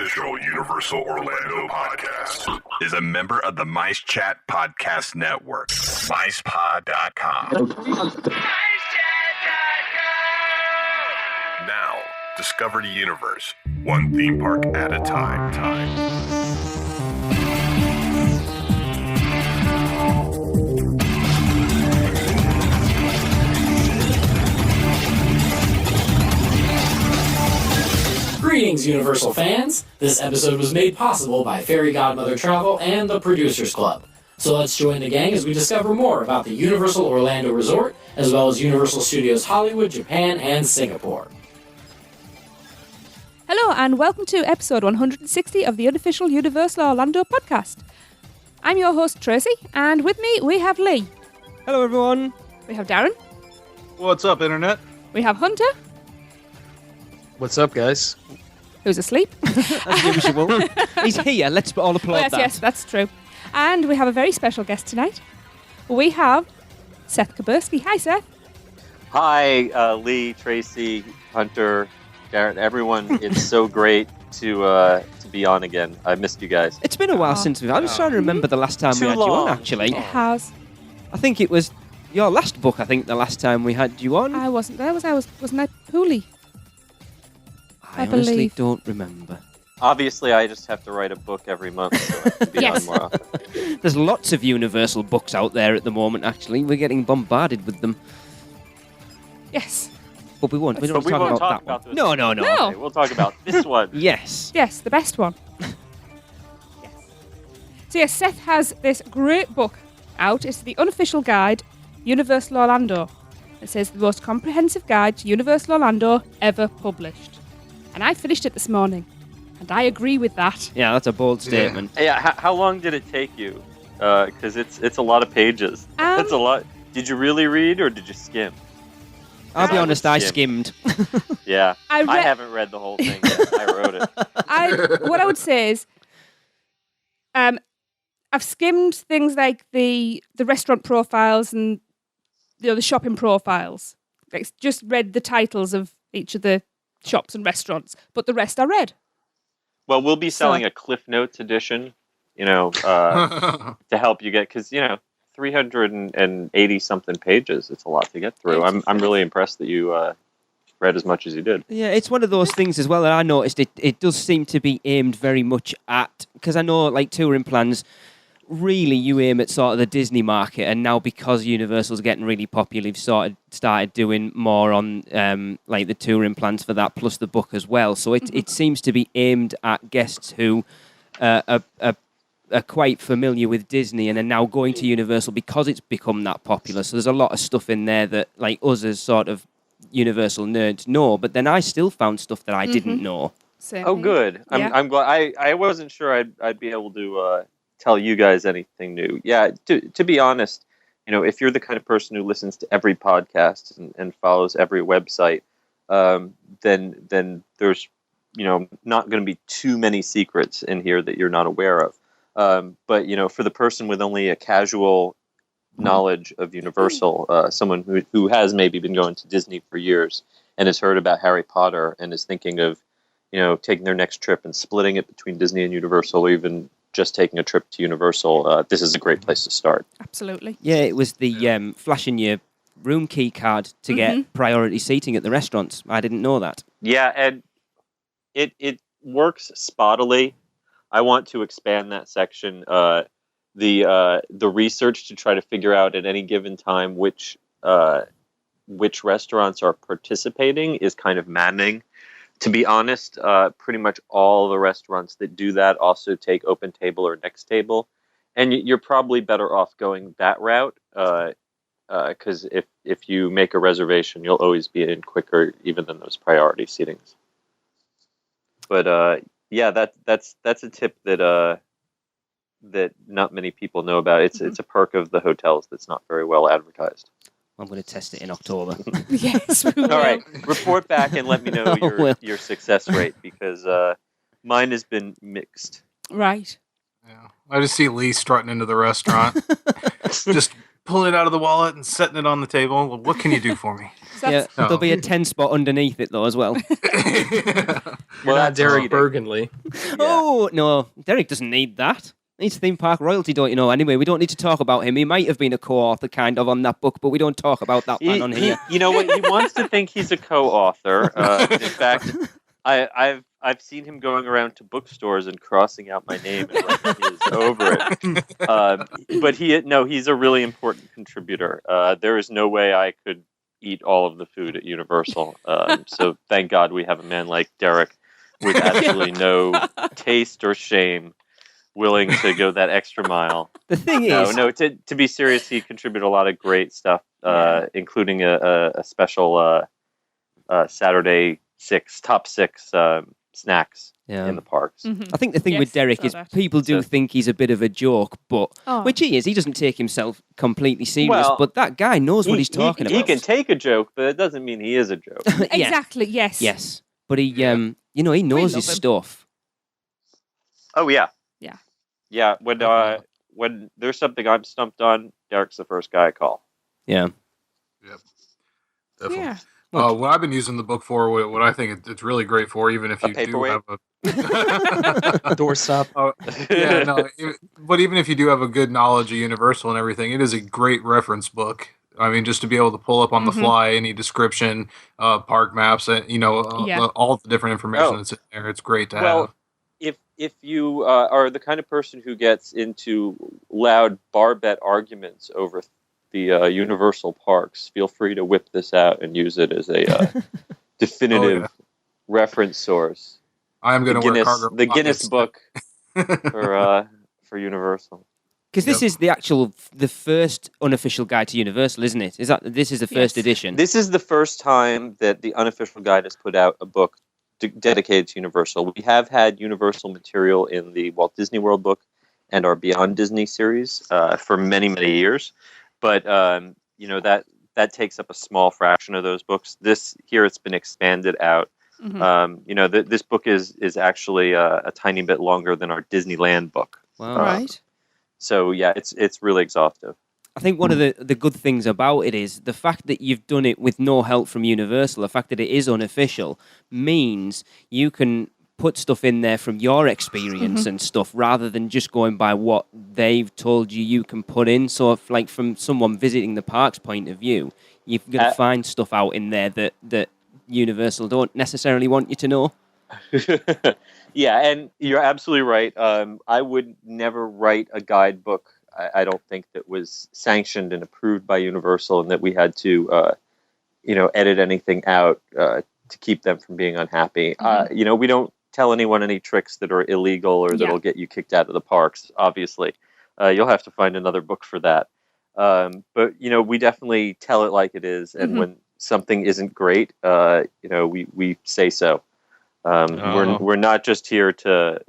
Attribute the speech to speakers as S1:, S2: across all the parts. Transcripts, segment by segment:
S1: unofficial Universal Orlando podcast is a member of the Mice Chat Podcast Network. MicePod.com. Now, discover the universe, one theme park at a time.
S2: Greetings, Universal fans! This episode was made possible by Fairy Godmother Travel and the Producers Club. So let's join the gang as we discover more about the Universal Orlando Resort, as well as Universal Studios Hollywood, Japan, and Singapore.
S3: Hello, and welcome to episode 160 of the unofficial Universal Orlando podcast. I'm your host, Tracy, and with me we have Lee.
S4: Hello, everyone.
S3: We have Darren.
S5: What's up, Internet?
S3: We have Hunter,
S6: What's up, guys?
S3: who's asleep.
S4: As usual. He's here. Let's all applaud that.
S3: Yes, that's true. And we have a very special guest tonight. We have Seth Kubersky. Hi, Seth.
S7: Hi, Lee, Tracy, Hunter, Darren, everyone. It's so great to be on again. I missed you guys.
S4: It's been a while since I was trying to remember the last time we had you on, actually.
S3: It has.
S4: I think it was your last book, the last time we had you on.
S3: I wasn't there, wasn't I? Hooley.
S4: I
S3: believe.
S4: honestly don't remember.
S7: Obviously, I just have to write a book every month so I have to be
S3: Yes.
S7: on more often.
S4: There's lots of Universal books out there at the moment, actually. We're getting bombarded with them.
S3: Yes.
S4: But we won't. We don't
S7: But we
S4: talk
S7: won't
S4: about
S7: talk
S4: that
S7: about
S4: one.
S7: this.
S4: No.
S3: No.
S7: Okay, we'll talk about this one.
S4: Yes.
S3: Yes, the best one. Yes. So yes, Seth has this great book out. It's the unofficial guide, Universal Orlando. It says the most comprehensive guide to Universal Orlando ever published. And I finished it this morning, and I agree with that.
S4: Yeah, that's a bold statement.
S7: Yeah, how long did it take you? Because it's a lot of pages. That's a lot. Did you really read or did you skim?
S4: I'll be
S7: I
S4: honest,
S7: would
S4: I
S7: skim.
S4: skimmed.
S7: Yeah,
S3: I
S7: I haven't read the whole thing yet. I wrote it.
S3: What I would say is, I've skimmed things like the restaurant profiles and the shopping profiles. Like, just read the titles of each of the shops and restaurants, but the rest I read.
S7: Well, we'll be selling a Cliff Notes edition, to help you get, because, 380 something pages. It's a lot to get through. I'm really impressed that you read as much as you did.
S4: Yeah, it's one of those things as well that I noticed. It does seem to be aimed very much at, because I know, like, touring plans, really you aim at sort of the Disney market, and now because Universal's getting really popular, you've started doing more on like the touring plans for that, plus the book as well. So it seems to be aimed at guests who are quite familiar with Disney and are now going to Universal because it's become that popular. So there's a lot of stuff in there that, like, us as sort of Universal nerds know, but then I still found stuff that I didn't know.
S3: Same
S7: Oh,
S3: here.
S7: good.
S3: Yeah.
S7: I'm glad. I wasn't sure I'd be able to tell you guys anything new. Yeah, to be honest, if you're the kind of person who listens to every podcast and follows every website, then there's not going to be too many secrets in here that you're not aware of. But for the person with only a casual knowledge of Universal, someone who has maybe been going to Disney for years and has heard about Harry Potter and is thinking of taking their next trip and splitting it between Disney and Universal, or even just taking a trip to Universal, this is a great place to start.
S3: Absolutely.
S4: Yeah, it was the flashing your room key card to get priority seating at the restaurants. I didn't know that.
S7: Yeah, and it works spottily. I want to expand that section. The research to try to figure out at any given time which restaurants are participating is kind of maddening. To be honest, pretty much all the restaurants that do that also take Open Table or Next Table, and you're probably better off going that route. Because if you make a reservation, you'll always be in quicker, even than those priority seatings. But yeah, that's a tip that not many people know about. It's a perk of the hotels that's not very well advertised.
S4: I'm going to test it in October.
S3: Yes, we will.
S7: All right, report back and let me know your success rate, because mine has been mixed.
S3: Right.
S5: Yeah. I just see Lee strutting into the restaurant, just pulling it out of the wallet and setting it on the table. Well, what can you do for me?
S4: Yeah, there'll be a 10 spot underneath it though as well.
S6: You're not Derek
S7: cheating.
S6: Burgundy.
S4: Oh no, Derek doesn't need that. He's theme park royalty, don't you know? Anyway, we don't need to talk about him. He might have been a co-author kind of on that book, but we don't talk about that man on here.
S7: You know what? He wants to think he's a co-author. In fact, I've seen him going around to bookstores and crossing out my name and writing his over it. But he's a really important contributor. There is no way I could eat all of the food at Universal. So thank God we have a man like Derek with absolutely no taste or shame, willing to go that extra mile.
S4: The thing is...
S7: To be serious, he contributed a lot of great stuff, including a special Saturday top six snacks in the parks.
S3: Mm-hmm.
S4: I think the thing with Derek is people do think he's a bit of a joke, but which he is. He doesn't take himself completely serious, but that guy knows what he's talking about.
S7: He can take a joke, but it doesn't mean he is a joke.
S3: Exactly, yes.
S4: Yes, but he knows his stuff.
S7: Oh, yeah.
S3: Yeah.
S7: Yeah, when there's something I'm stumped on, Derek's the first guy I call.
S4: Yeah.
S5: Yep. Definitely.
S3: Yeah.
S5: What I've been using the book for, what I think it's really great for, even if you do have a
S6: doorstop.
S5: But even if you do have a good knowledge of Universal and everything, it is a great reference book. I mean, just to be able to pull up on the fly any description, park maps, and all the different information that's in there. It's great to have.
S7: If you are the kind of person who gets into loud bar bet arguments over the Universal parks, feel free to whip this out and use it as a definitive reference source.
S5: I am going to wear cargo
S7: the Guinness book for Universal.
S4: Because this is the first unofficial guide to Universal, isn't it? This is the first edition?
S7: This is the first time that the unofficial guide has put out a book dedicated to Universal. We have had Universal material in the Walt Disney World book and our Beyond Disney series for many, many years. But that takes up a small fraction of those books. This here, it's been expanded out. Mm-hmm. This book is actually a tiny bit longer than our Disneyland book.
S4: Wow.
S3: Right.
S7: So yeah, it's really exhaustive.
S4: I think one of the good things about it is the fact that you've done it with no help from Universal. The fact that it is unofficial means you can put stuff in there from your experience and stuff rather than just going by what they've told you can put in. So if, like, from someone visiting the park's point of view, you're going to find stuff out in there that Universal don't necessarily want you to know.
S7: Yeah, and you're absolutely right. I would never write a guidebook, I don't think, that was sanctioned and approved by Universal and that we had to edit anything out to keep them from being unhappy. We don't tell anyone any tricks that are illegal or that'll get you kicked out of the parks, obviously. You'll have to find another book for that. But we definitely tell it like it is, and when something isn't great, we say so. We're not just here to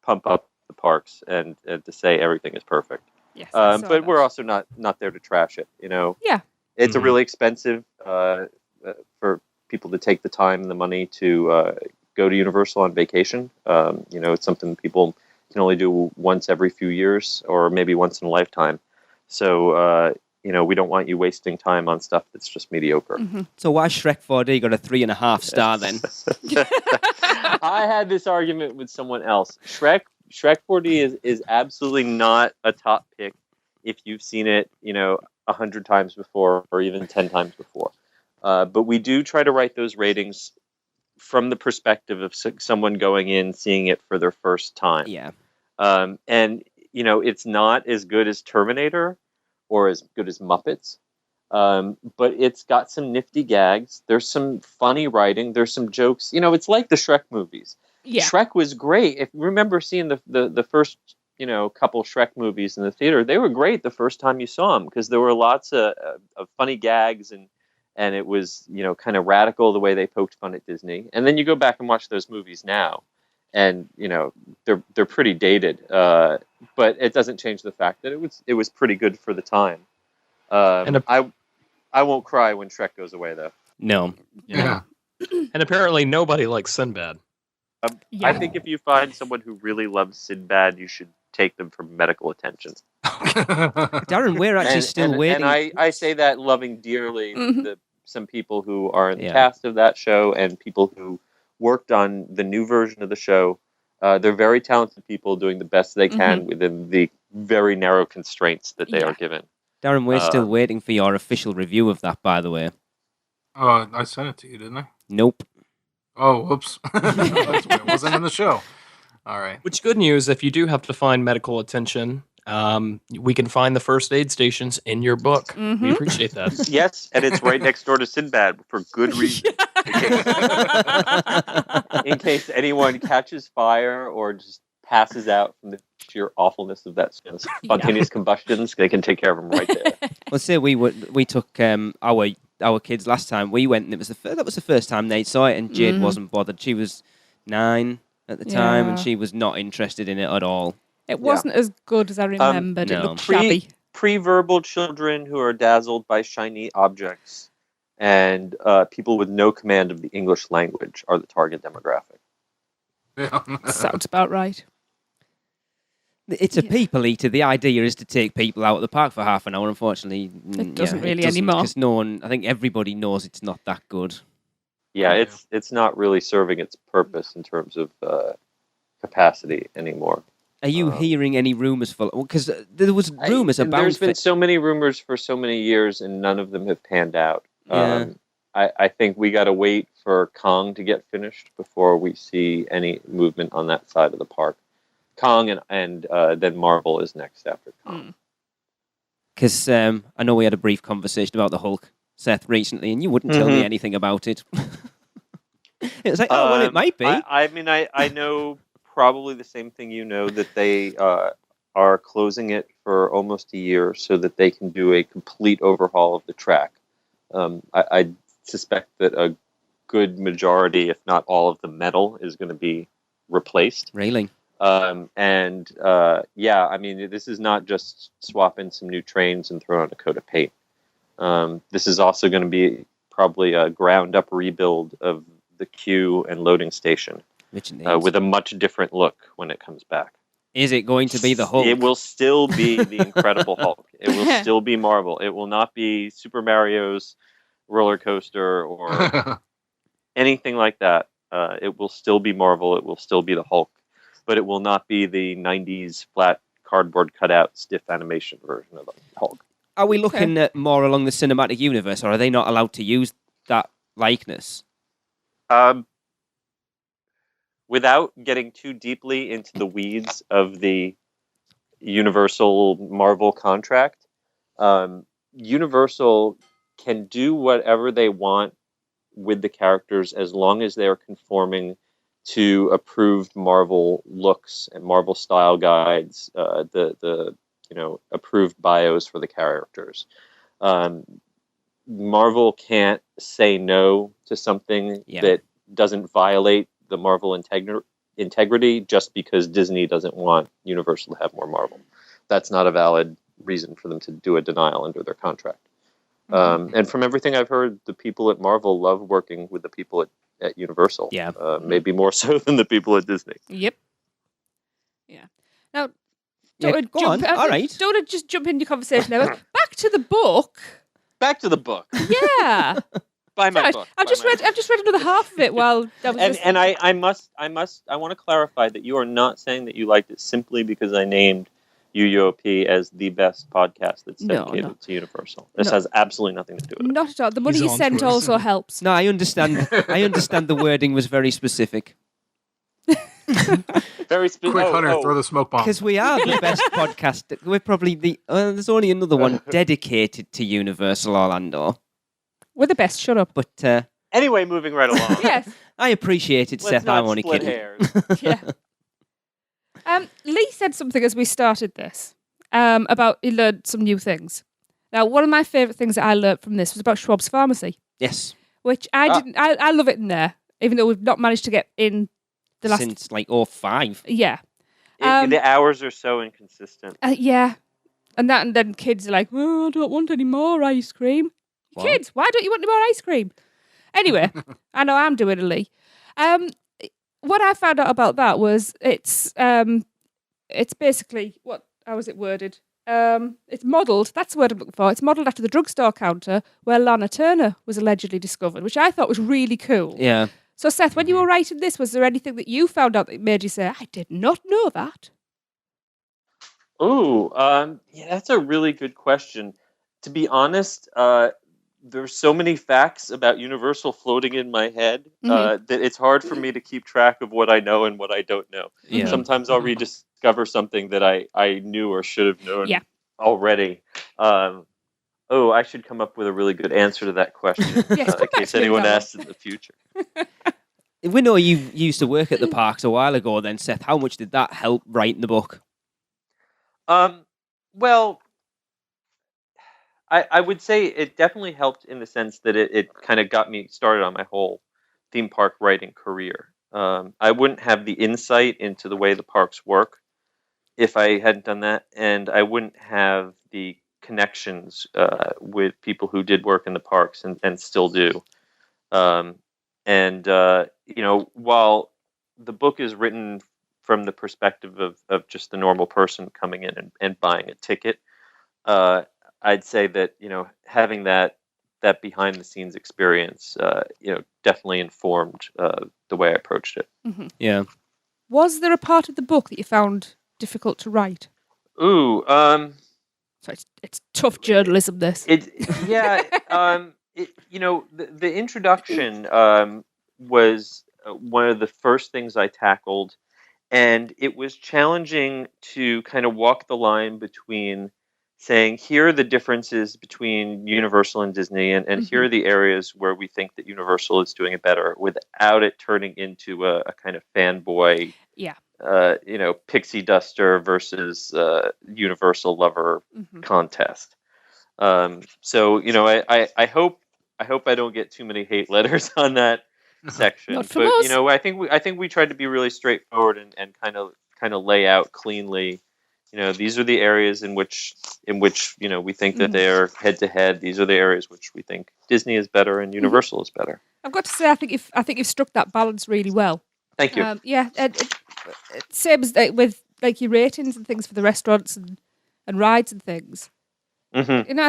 S7: pump up the parks and to say everything is perfect.
S3: Yes,
S7: but we're also not there to trash it.
S3: Yeah.
S7: It's a really expensive for people to take the time and the money to go to Universal on vacation. It's something people can only do once every few years or maybe once in a lifetime. So, we don't want you wasting time on stuff that's just mediocre.
S3: Mm-hmm.
S4: So why Shrek 4D got a 3.5 star then?
S7: I had this argument with someone else. Shrek 4D is absolutely not a top pick if you've seen it, 100 times before or even 10 times before. But we do try to write those ratings from the perspective of someone going in, seeing it for their first time.
S4: Yeah.
S7: It's not as good as Terminator or as good as Muppets, but it's got some nifty gags. There's some funny writing. There's some jokes. It's like the Shrek movies.
S3: Yeah.
S7: Shrek was great. If you remember seeing the first, couple Shrek movies in the theater, they were great the first time you saw them because there were lots of funny gags and it was, kind of radical the way they poked fun at Disney. And then you go back and watch those movies now and, they're pretty dated. But it doesn't change the fact that it was pretty good for the time. I won't cry when Shrek goes away, though.
S4: No.
S5: Yeah.
S6: And apparently nobody likes Sinbad.
S7: I think if you find someone who really loves Sinbad, you should take them for medical attention.
S4: Darren, we're actually still waiting.
S7: And I say that loving dearly some people who are in the
S4: Yeah.
S7: cast of that show and people who worked on the new version of the show. They're very talented people doing the best they can within the very narrow constraints that they are given.
S4: Darren, we're still waiting for your official review of that, by the way.
S5: I sent it to you, didn't I?
S4: Nope.
S5: Oh, whoops. It wasn't in the show. All right.
S6: Which good news, if you do have to find medical attention, we can find the first aid stations in your book. We appreciate that.
S7: Yes, and it's right next door to Sinbad for good reason. In case anyone catches fire or just passes out from the sheer awfulness of that spontaneous combustions, they can take care of them right there.
S4: Well, say we took our kids last time. We went, and it was that was the first time they saw it, and Jade wasn't bothered. She was 9 at the time, and she was not interested in it at all.
S3: It wasn't as good as I remembered. It looked shabby.
S7: Pre-verbal children who are dazzled by shiny objects and people with no command of the English language are the target demographic.
S5: Yeah.
S3: Sounds about right.
S4: It's a people eater. The idea is to take people out of the park for half an hour. Unfortunately,
S3: it doesn't really anymore.
S4: Because no one, I think everybody knows it's not that good.
S7: Yeah, it's not really serving its purpose in terms of capacity anymore.
S4: Are you hearing any rumors? Because there was rumors about.
S7: There's been so many rumors for so many years, and none of them have panned out.
S4: Yeah.
S7: I think we got to wait for Kong to get finished before we see any movement on that side of the park. Kong and then Marvel is next after Kong.
S4: Because I know we had a brief conversation about the Hulk, Seth, recently, and you wouldn't tell me anything about it. It was like, oh, well, it might be.
S7: I know probably the same thing you know, that they are closing it for almost a year so that they can do a complete overhaul of the track. I suspect that a good majority, if not all of the metal, is going to be replaced.
S4: Really?
S7: This is not just swap in some new trains and throw on a coat of paint. This is also going to be probably a ground-up rebuild of the queue and loading station with a much different look when it comes back.
S4: Is it going to be the Hulk?
S7: It will still be the Incredible Hulk. It will still be Marvel. It will not be Super Mario's roller coaster or anything like that. It will still be Marvel. It will still be the Hulk. But it will not be the 90s flat cardboard cutout stiff animation version of the Hulk.
S4: Are we looking at more along the cinematic universe, or are they not allowed to use that likeness?
S7: Without getting too deeply into the weeds of the Universal Marvel contract, Universal can do whatever they want with the characters as long as they are conforming to approved Marvel looks and Marvel style guides, the approved bios for the characters. Marvel can't say no to something that doesn't violate the Marvel integrity just because Disney doesn't want Universal to have more Marvel. That's not a valid reason for them to do a denial under their contract. And from everything I've heard, the people at Marvel love working with the people at Universal.
S4: Yeah.
S7: Maybe more so than the people at Disney.
S3: Yep. Yeah. Now,
S4: All right.
S3: Don't just jump into conversation there. Back to the book.
S7: Back to the book.
S3: Yeah.
S7: Buy my book.
S3: I've just read another half of it while that was
S7: I want to clarify that you are not saying that you liked it simply because I named UUOP as the best podcast that's dedicated to Universal. This has absolutely nothing to do with it.
S3: Not at all. The money you sent also helps.
S4: No, I understand. I understand the wording was very specific.
S7: Very specific.
S5: Quick, Hunter, throw the smoke bomb.
S4: Because we are the best podcast. We're probably there's only another one dedicated to Universal Orlando.
S3: We're the best. Shut up.
S7: But anyway, moving right along.
S3: Yes.
S4: I appreciate it, Seth. I'm only kidding.
S7: Hairs.
S3: Yeah. Lee said something as we started this about he learned some new things. Now, one of my favourite things that I learned from this was about Schwab's Pharmacy.
S4: Yes.
S3: Which I didn't. I love it in there, even though we've not managed to get in the last
S4: since like 05.
S3: Yeah.
S7: The hours are so inconsistent.
S3: Yeah. And then kids are like, oh, I don't want any more ice cream.
S4: What?
S3: Kids, why don't you want any more ice cream? Anyway, I know I'm doing it, Lee. What I found out about that was it's it's basically how was it worded? It's modelled. That's the word I'm looking for. It's modelled after the drugstore counter where Lana Turner was allegedly discovered, which I thought was really cool.
S4: Yeah.
S3: So, Seth, when you were writing this, was there anything that you found out that made you say, "I did not know that"?
S7: Oh, yeah, that's a really good question. To be honest, there's so many facts about Universal floating in my head that it's hard for me to keep track of what I know and what I don't know.
S4: Yeah.
S7: Sometimes I'll rediscover something that I knew or should have known already. I should come up with a really good answer to that question
S3: Yes,
S7: in case anyone asks in the future.
S4: We know you used to work at the parks a while ago then, Seth. How much did that help writing the book?
S7: Well, I would say it definitely helped in the sense that it kind of got me started on my whole theme park writing career. I wouldn't have the insight into the way the parks work if I hadn't done that, and I wouldn't have the connections with people who did work in the parks and still do. While the book is written from the perspective of just the normal person coming in and buying a ticket, I'd say that, having that behind the scenes experience, definitely informed the way I approached it.
S3: Mm-hmm.
S4: Yeah.
S3: Was there a part of the book that you found difficult to write?
S7: Ooh,
S3: So it's tough journalism, this.
S7: the introduction was one of the first things I tackled, and it was challenging to kind of walk the line between saying, here are the differences between Universal and Disney, and here are the areas where we think that Universal is doing it better, without it turning into a kind of fanboy, pixie duster versus Universal lover contest. I hope I don't get too many hate letters on that section.
S3: Not from us.
S7: I think we tried to be really straightforward and kind of lay out cleanly. These are the areas in which we think that they are head to head. These are the areas which we think Disney is better and Universal is better.
S3: I've got to say, I think you've struck that balance really well.
S7: Thank you.
S3: Same as with like your ratings and things for the restaurants and rides and things.
S7: Mm-hmm.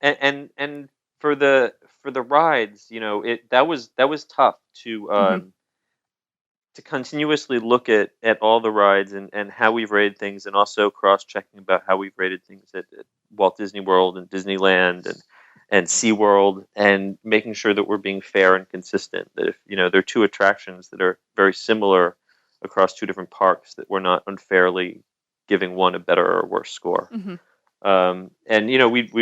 S7: And for the rides, that was tough to continuously look at all the rides and how we've rated things, and also cross-checking about how we've rated things at Walt Disney World and Disneyland and SeaWorld, and making sure that we're being fair and consistent, that if there are two attractions that are very similar across two different parks, that we're not unfairly giving one a better or worse score. We'd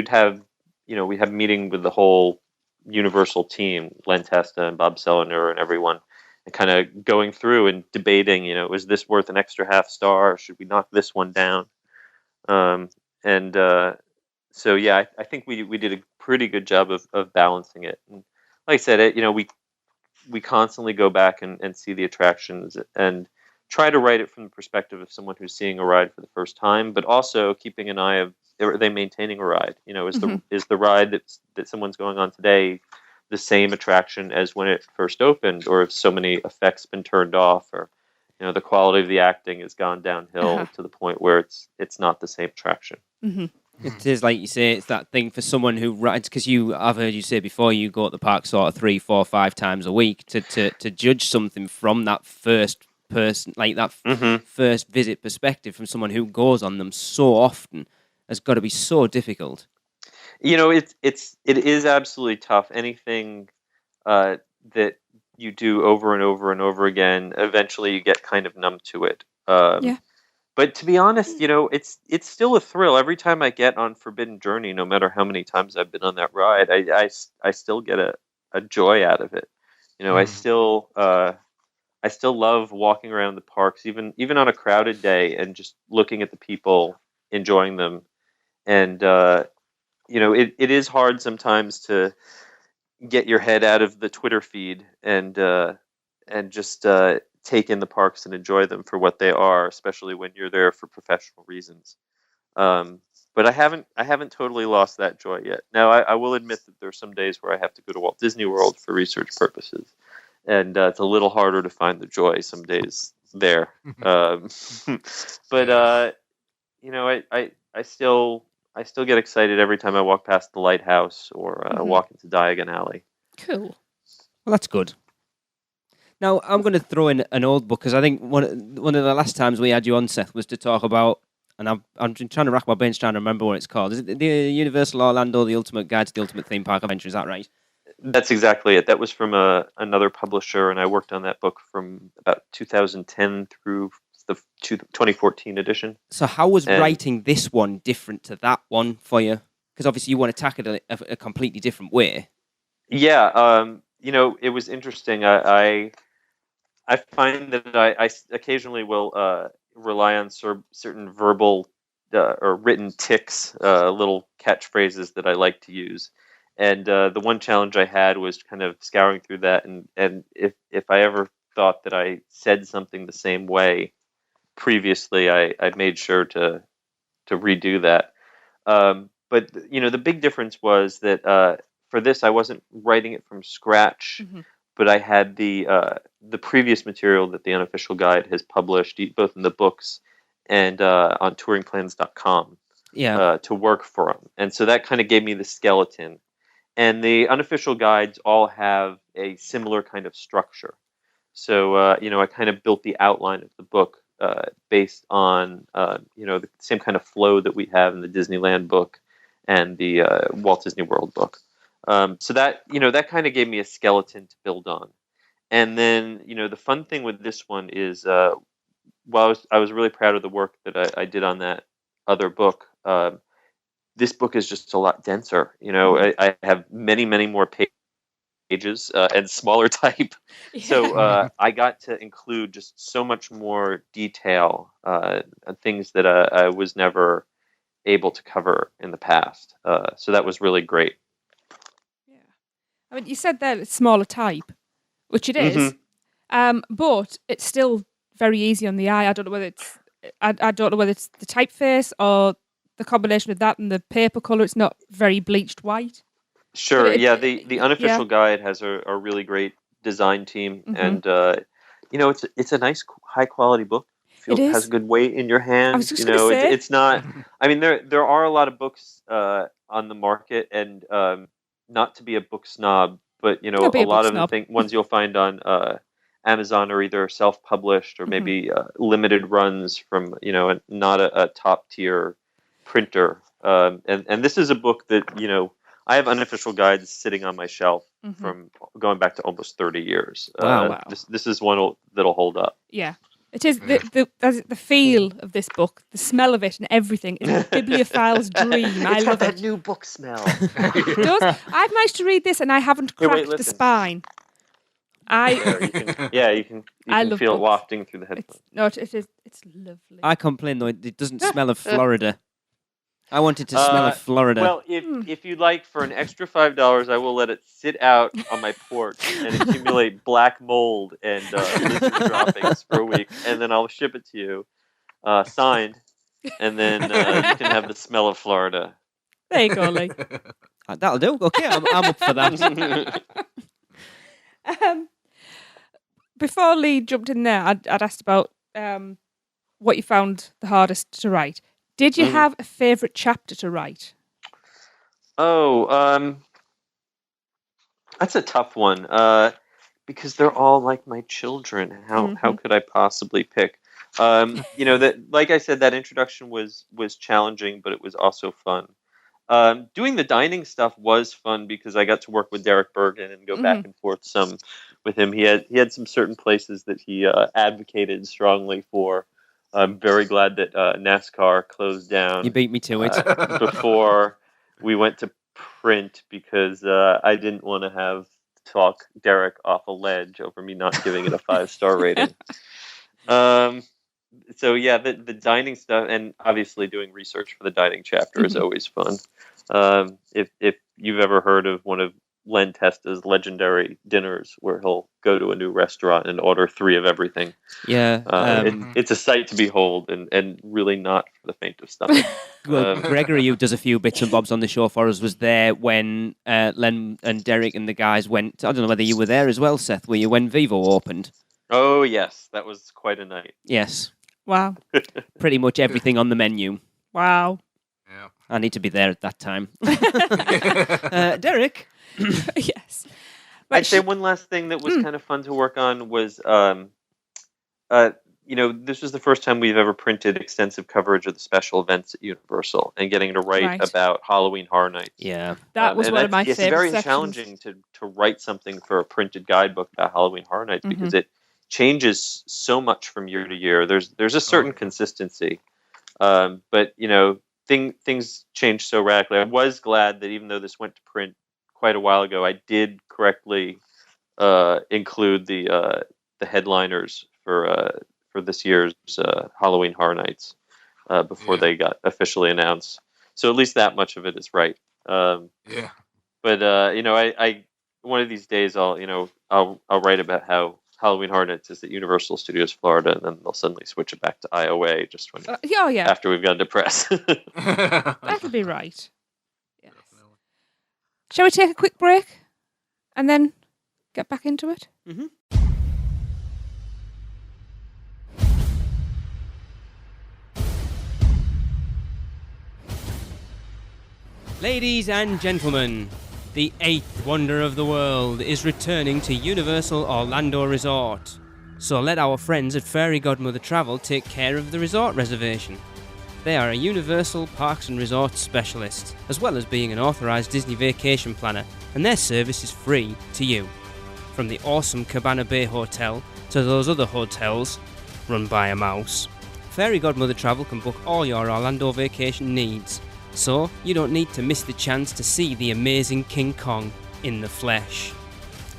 S7: have a meeting with the whole Universal team, Len Testa and Bob Selinger and everyone, and kind of going through and debating, is this worth an extra half star? Or should we knock this one down? I think we did a pretty good job of balancing it. And like I said, we constantly go back and see the attractions and try to write it from the perspective of someone who's seeing a ride for the first time, but also keeping an eye of, are they maintaining a ride? Is the ride that someone's going on today the same attraction as when it first opened, or have so many effects been turned off, or the quality of the acting has gone downhill to the point where it's not the same attraction.
S4: It is, like you say, it's that thing for someone who rides, because I've heard you say before, you go to the park sort of 3, 4, 5 times a week to judge something from that first person, like that first visit perspective from someone who goes on them so often, has got to be so difficult.
S7: It is absolutely tough. Anything that you do over and over and over again, eventually you get kind of numb to it. But to be honest, it's still a thrill. Every time I get on Forbidden Journey, no matter how many times I've been on that ride, I still get a joy out of it. I still love walking around the parks, even on a crowded day, and just looking at the people, enjoying them. And it is hard sometimes to get your head out of the Twitter feed and just take in the parks and enjoy them for what they are, especially when you're there for professional reasons. But I haven't totally lost that joy yet. Now, I will admit that there are some days where I have to go to Walt Disney World for research purposes, and it's a little harder to find the joy some days there. But I still get excited every time I walk past the lighthouse or walk into Diagon Alley.
S3: Cool.
S4: Well, that's good. Now, I'm going to throw in an old book, because I think one of the last times we had you on, Seth, was to talk about, and I'm trying to rack my brains trying to remember what it's called. Is it the Universal Orlando, The Ultimate Guide to the Ultimate Theme Park Adventure? Is that right?
S7: That's exactly it. That was from another publisher, and I worked on that book from about 2010 through the 2014 edition.
S4: So how was writing this one different to that one for you? Because obviously you want to tackle it a completely different way.
S7: Yeah, it was interesting. I find that I occasionally will rely on certain verbal or written tics, little catchphrases that I like to use. And the one challenge I had was kind of scouring through that, and if I ever thought that I said something the same way previously, I made sure to redo that. But the big difference was that for this, I wasn't writing it from scratch, but I had the previous material that the Unofficial Guide has published, both in the books and on touringplans.com, to work from. And so that kind of gave me the skeleton. And the Unofficial Guides all have a similar kind of structure. So, I kind of built the outline of the book based on, the same kind of flow that we have in the Disneyland book and the Walt Disney World book. So that, that kind of gave me a skeleton to build on. And then, the fun thing with this one is, while I was really proud of the work that I did on that other book, this book is just a lot denser. I have many, many more pages and smaller type.
S3: Yeah.
S7: So I got to include just so much more detail, things that I was never able to cover in the past. So that was really great.
S3: Yeah. I mean, you said that it's smaller type, which it is, but it's still very easy on the eye. I don't know whether it's the typeface or the combination of that and the paper color. It's not very bleached white.
S7: Sure. The Unofficial Guide has a really great design team, and it's a nice, high quality book. It has a good weight in your hand.
S3: I was just going to say.
S7: It's not. I mean, there are a lot of books on the market, and not to be a book snob, but a lot of the ones you'll find on Amazon are either self-published or maybe limited runs from not a top tier printer. And this is a book that I have Unofficial Guides sitting on my shelf from going back to almost 30 years.
S3: Wow.
S7: This is one that'll hold up.
S3: Yeah. It is the feel of this book, the smell of it and everything is a bibliophile's dream. I love
S7: that
S3: it.
S7: new book smell.
S3: It does. I've managed to read this and I haven't cracked the spine.
S7: You can feel it wafting through the headphones.
S3: It's lovely.
S4: I complain though, it doesn't smell of Florida. I want it to smell of Florida.
S7: Well, if you'd like, for an extra $5, I will let it sit out on my porch and accumulate black mold and lizard droppings for a week, and then I'll ship it to you, signed, and then you can have the smell of Florida.
S3: There you go, Lee.
S4: That'll do. Okay, I'm up for that.
S3: Before Lee jumped in there, I'd asked about what you found the hardest to write. Did you have a favourite chapter to write?
S7: Oh, that's a tough one because they're all like my children. How could I possibly pick? That, like I said, that introduction was challenging, but it was also fun. Doing the dining stuff was fun because I got to work with Derek Bergen and go back and forth some with him. He had some certain places that he advocated strongly for. I'm very glad that NASCAR closed down.
S4: You beat me to it.
S7: Before we went to print because I didn't want to talk Derek off a ledge over me not giving it a 5-star rating. So yeah, the dining stuff, and obviously doing research for the dining chapter is always fun. If you've ever heard of one of Len Testa's legendary dinners where he'll go to a new restaurant and order 3 of everything.
S4: Yeah.
S7: It's a sight to behold and really not for the faint of stomach.
S4: Well, Gregory, who does a few bits and bobs on the show for us, was there when Len and Derek and the guys went. I don't know whether you were there as well, Seth, were you, when Vivo opened?
S7: Oh yes, that was quite a night.
S4: Yes.
S3: Wow.
S4: Pretty much everything on the menu.
S3: Wow.
S5: Yeah.
S4: I need to be there at that time. Derek?
S3: Yes.
S7: I'd say one last thing that was kind of fun to work on was, this was the first time we've ever printed extensive coverage of the special events at Universal and getting to write about Halloween Horror Nights.
S4: Yeah.
S3: That was one of my favorite
S7: It's very
S3: sections.
S7: challenging to write something for a printed guidebook about Halloween Horror Nights because it changes so much from year to year. There's a certain consistency. But, things change so radically. I was glad that even though this went to print quite a while ago, I did correctly include the headliners for this year's Halloween Horror Nights before they got officially announced. So at least that much of it is right. But I one of these days I'll write about how Halloween Horror Nights is at Universal Studios Florida, and then they'll suddenly switch it back to IOA just when after we've gone to press.
S3: That'll be right. Yes. Shall we take a quick break and then get back into it?
S4: Mm-hmm. Ladies and gentlemen, the 8th wonder of the world is returning to Universal Orlando Resort. So let our friends at Fairy Godmother Travel take care of the resort reservation. They are a Universal Parks and Resorts specialist, as well as being an authorised Disney vacation planner, and their service is free to you. From the awesome Cabana Bay Hotel to those other hotels run by a mouse, Fairy Godmother Travel can book all your Orlando vacation needs. So, you don't need to miss the chance to see the amazing King Kong in the flesh.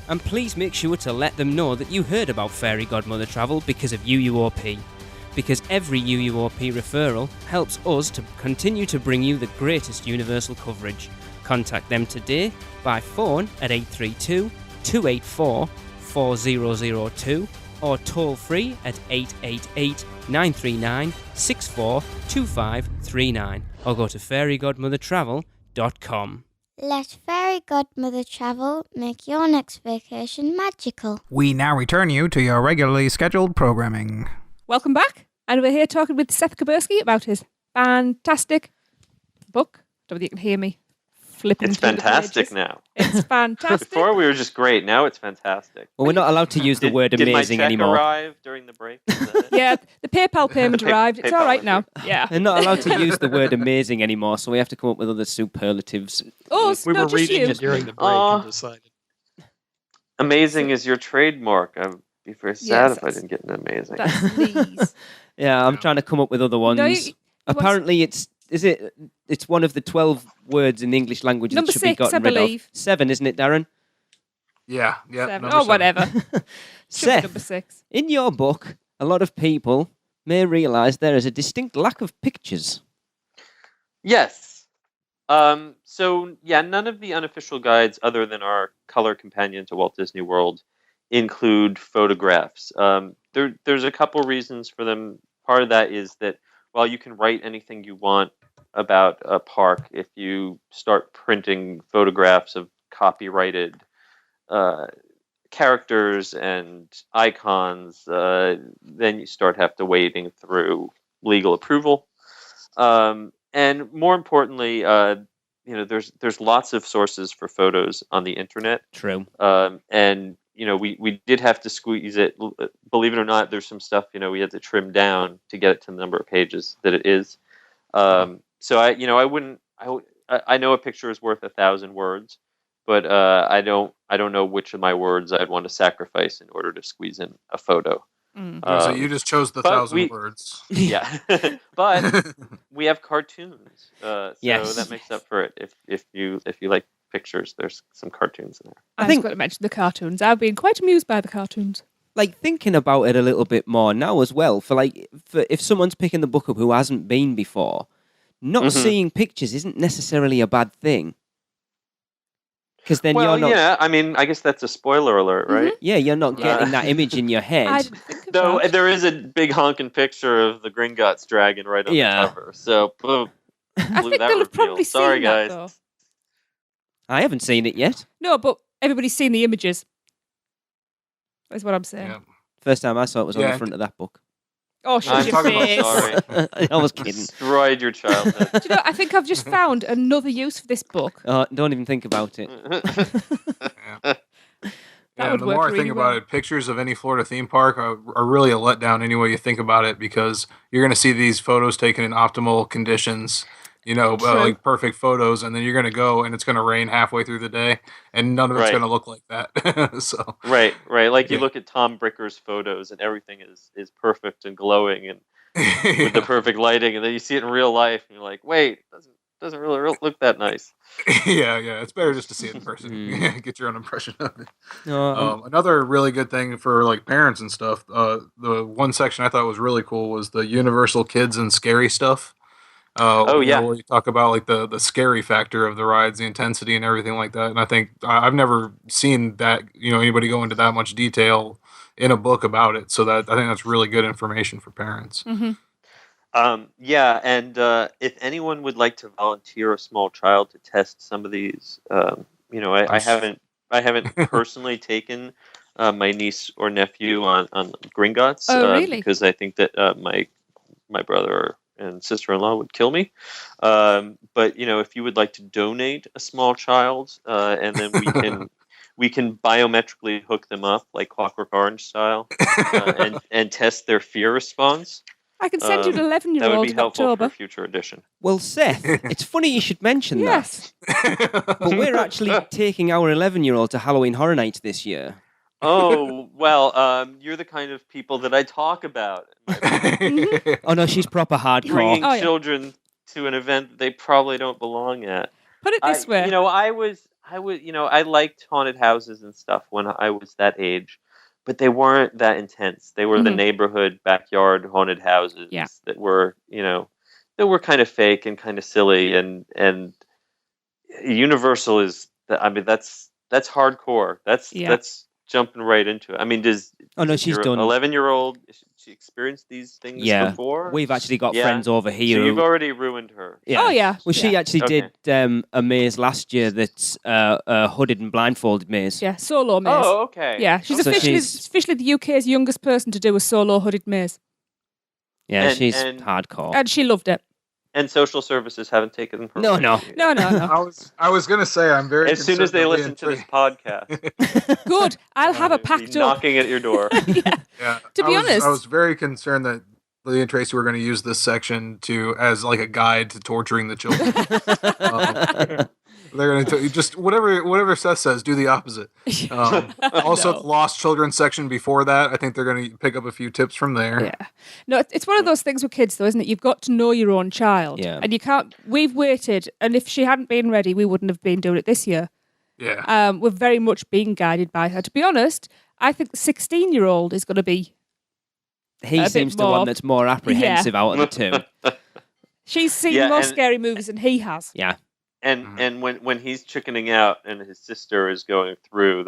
S4: And please make sure to let them know that you heard about Fairy Godmother Travel because of UUOP. Because every UUOP referral helps us to continue to bring you the greatest Universal coverage. Contact them today by phone at 832-284-4002 or toll free at 888-939-642539. Or go to fairygodmothertravel.com.
S8: Let Fairy Godmother Travel make your next vacation magical.
S9: We now return you to your regularly scheduled programming.
S3: Welcome back. And we're here talking with Seth Kubersky about his fantastic book. Don't know whether you can hear me flipping.
S7: It's
S3: through the
S7: fantastic
S3: pages.
S7: now.
S3: It's fantastic.
S7: Before we were just great. Now it's fantastic.
S4: Well, we're not allowed to use the word amazing
S7: did my check
S4: anymore.
S7: arrive during the break? Is that it?
S3: Yeah, the PayPal payment arrived. It's all
S7: PayPal
S3: right now.
S7: arrived.
S3: Yeah.
S4: They're not allowed to use the word amazing anymore, so we have to come up with other superlatives.
S3: Oh,
S6: We
S3: no,
S6: were
S3: just
S6: reading
S3: you.
S6: it during the break and decided.
S7: Amazing is your trademark. I'd be very sad
S3: Yes,
S7: if I didn't get an amazing.
S3: That's these.
S4: Yeah, I'm trying to come up with other ones.
S3: No,
S4: Apparently, it's one of the 12 words in the English language
S3: Number
S4: that should be
S3: 6,
S4: gotten
S3: I
S4: rid of.
S3: believe.
S4: 7, isn't it, Darren?
S5: Yeah.
S3: 7.
S5: number
S3: Oh,
S5: 7.
S3: whatever. Should be
S4: Seth,
S3: number 6.
S4: in your book, a lot of people may realise there is a distinct lack of pictures.
S7: Yes. None of the unofficial guides, other than our color companion to Walt Disney World, include photographs. There's a couple reasons for them. Part of that is that while you can write anything you want about a park, if you start printing photographs of copyrighted characters and icons, then you start wading through legal approval. And more importantly, there's lots of sources for photos on the internet.
S4: True.
S7: And we did have to squeeze it. Believe it or not, there's some stuff we had to trim down to get it to the number of pages that it is. So I know a picture is worth 1,000 words, but I don't know which of my words I'd want to sacrifice in order to squeeze in a photo.
S5: So you just chose the 1,000 words.
S7: Yeah, but we have cartoons, so
S4: Yes.
S7: that makes up for it. If you like pictures, there's some cartoons in there.
S3: I was going to mention the cartoons. I've been quite amused by the cartoons.
S4: Like, thinking about it a little bit more now as well, for if someone's picking the book up who hasn't been before, not seeing pictures isn't necessarily a bad thing. Because then you're not...
S7: yeah, I mean, I guess that's a spoiler alert, right?
S4: Yeah, you're not getting that image in your
S3: I
S4: head.
S3: didn't think of
S7: Though
S3: that.
S7: there is a big honking picture of the Gringotts dragon right on the cover. So, boom,
S3: I
S7: blew
S3: think
S7: that
S3: they'll have
S7: reveal.
S3: probably
S7: Sorry,
S3: seen
S7: guys.
S3: that, though.
S4: I haven't seen it yet.
S3: No, but everybody's seen the images. That's what I'm saying.
S5: Yeah.
S4: First time I saw it was on the front of that book.
S3: Oh, shut your face.
S7: Sorry.
S4: I was kidding.
S7: Destroyed your childhood.
S3: Do you know, I think I've just found another use for this book.
S4: Oh, don't even think about it.
S3: That would
S5: the
S3: work
S5: more I
S3: really
S5: think
S3: well.
S5: about it, pictures of any Florida theme park are really a letdown any way you think about it, because you're going to see these photos taken in optimal conditions, like perfect photos, and then you're going to go and it's going to rain halfway through the day, and none of it's going to look like that. So
S7: Right. Like you look at Tom Bricker's photos and everything is perfect and glowing and with the perfect lighting, and then you see it in real life and you're like, wait, doesn't really look that nice.
S5: yeah, it's better just to see it in person. Get your own impression of it.
S4: No,
S5: Another really good thing for like parents and stuff. The one section I thought was really cool was the Universal Kids and Scary stuff. Where you talk about like the scary factor of the rides, the intensity, and everything like that. And I think I've never seen that anybody go into that much detail in a book about it. So that I think that's really good information for parents.
S3: Mm-hmm.
S7: And if anyone would like to volunteer a small child to test some of these, I haven't personally taken my niece or nephew on Gringotts.
S3: Oh, really?
S7: Because I think that my brother and sister-in-law would kill me. But if you would like to donate a small child, and then we can biometrically hook them up like Clockwork Orange style, and test their fear response.
S3: I can send you an 11-year-old
S7: That would be
S3: in
S7: helpful
S3: October.
S7: for a future edition.
S4: well, Seth, it's funny you should mention
S3: Yes.
S4: that. But we're actually taking our 11-year-old to Halloween Horror Nights this year.
S7: Oh, well, you're the kind of people that I talk about.
S4: Oh no, she's proper hardcore.
S7: Bringing
S3: Oh, yeah.
S7: children to an event that they probably don't belong at.
S3: Put it this way.
S7: I liked haunted houses and stuff when I was that age, but they weren't that intense. They were the neighborhood backyard haunted houses that were, kind of fake and kind of silly, and Universal is. That's hardcore. That's jumping right into it. I mean,
S4: she's done.
S7: 11-year-old. She experienced these things before.
S4: We've actually got friends over here.
S7: So you've already ruined her.
S4: Yeah.
S3: Oh yeah.
S4: Well, she actually did a maze last year that's a hooded and blindfolded maze.
S3: Yeah, solo maze.
S7: Oh, okay.
S3: Yeah, she's officially the UK's youngest person to do a solo hooded maze.
S4: Yeah, she's hardcore.
S3: And she loved it.
S7: And social services haven't taken her.
S4: No.
S5: I was gonna say I'm very.
S7: As soon as they listen to this podcast,
S3: good. I'll have a packed up.
S7: Knocking at your door.
S5: Yeah.
S3: To be honest,
S5: I was very concerned that Lee and Tracy were going to use this section as like a guide to torturing the children. They're going to just whatever Seth says, do the opposite. Also, the Lost Children section before that, I think they're going to pick up a few tips from there.
S3: Yeah. No, it's one of those things with kids, though, isn't it? You've got to know your own child.
S4: Yeah.
S3: And you can't. We've waited, and if she hadn't been ready, we wouldn't have been doing it this year.
S5: Yeah.
S3: We're very much being guided by her. To be honest, I think the 16-year-old is going to be.
S4: He seems the one that's more apprehensive out of the two.
S3: She's seen more scary movies than he has.
S4: Yeah.
S7: And when he's chickening out and his sister is going through,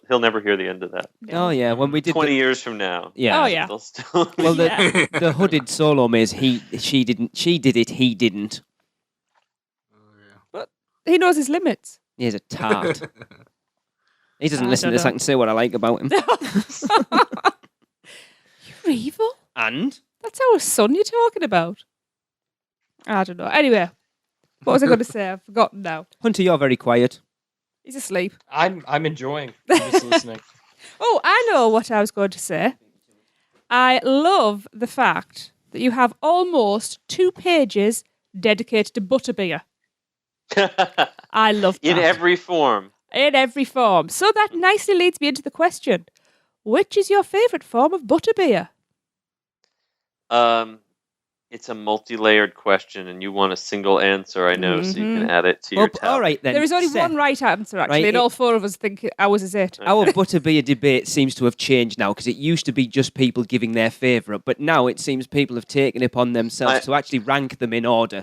S7: he'll never hear the end of that.
S4: Oh yeah, when we did
S7: 20 years from now.
S4: Yeah.
S3: Oh yeah.
S4: Well, the hooded solo maze, she didn't. She did it. He didn't.
S3: But he knows his limits.
S4: He's a tart. He doesn't listen to this. I can say what I like about him.
S3: You're evil.
S4: And
S3: that's our son you're talking about. I don't know. Anyway. What was I going to say? I've forgotten now.
S4: Hunter, you're very quiet.
S3: He's asleep.
S6: I'm enjoying. I'm just listening.
S3: Oh, I know what I was going to say. I love the fact that you have almost 2 pages dedicated to butterbeer. I love that.
S7: In every form.
S3: In every form. So that nicely leads me into the question. Which is your favourite form of butterbeer?
S7: It's a multi-layered question, and you want a single answer, I know, so you can add it to your tab.
S4: All right, then.
S3: There is only one right answer, actually, and all 4 of us think ours is it.
S4: Our butterbeer debate seems to have changed now, because it used to be just people giving their favourite, but now it seems people have taken it upon themselves to actually rank them in order.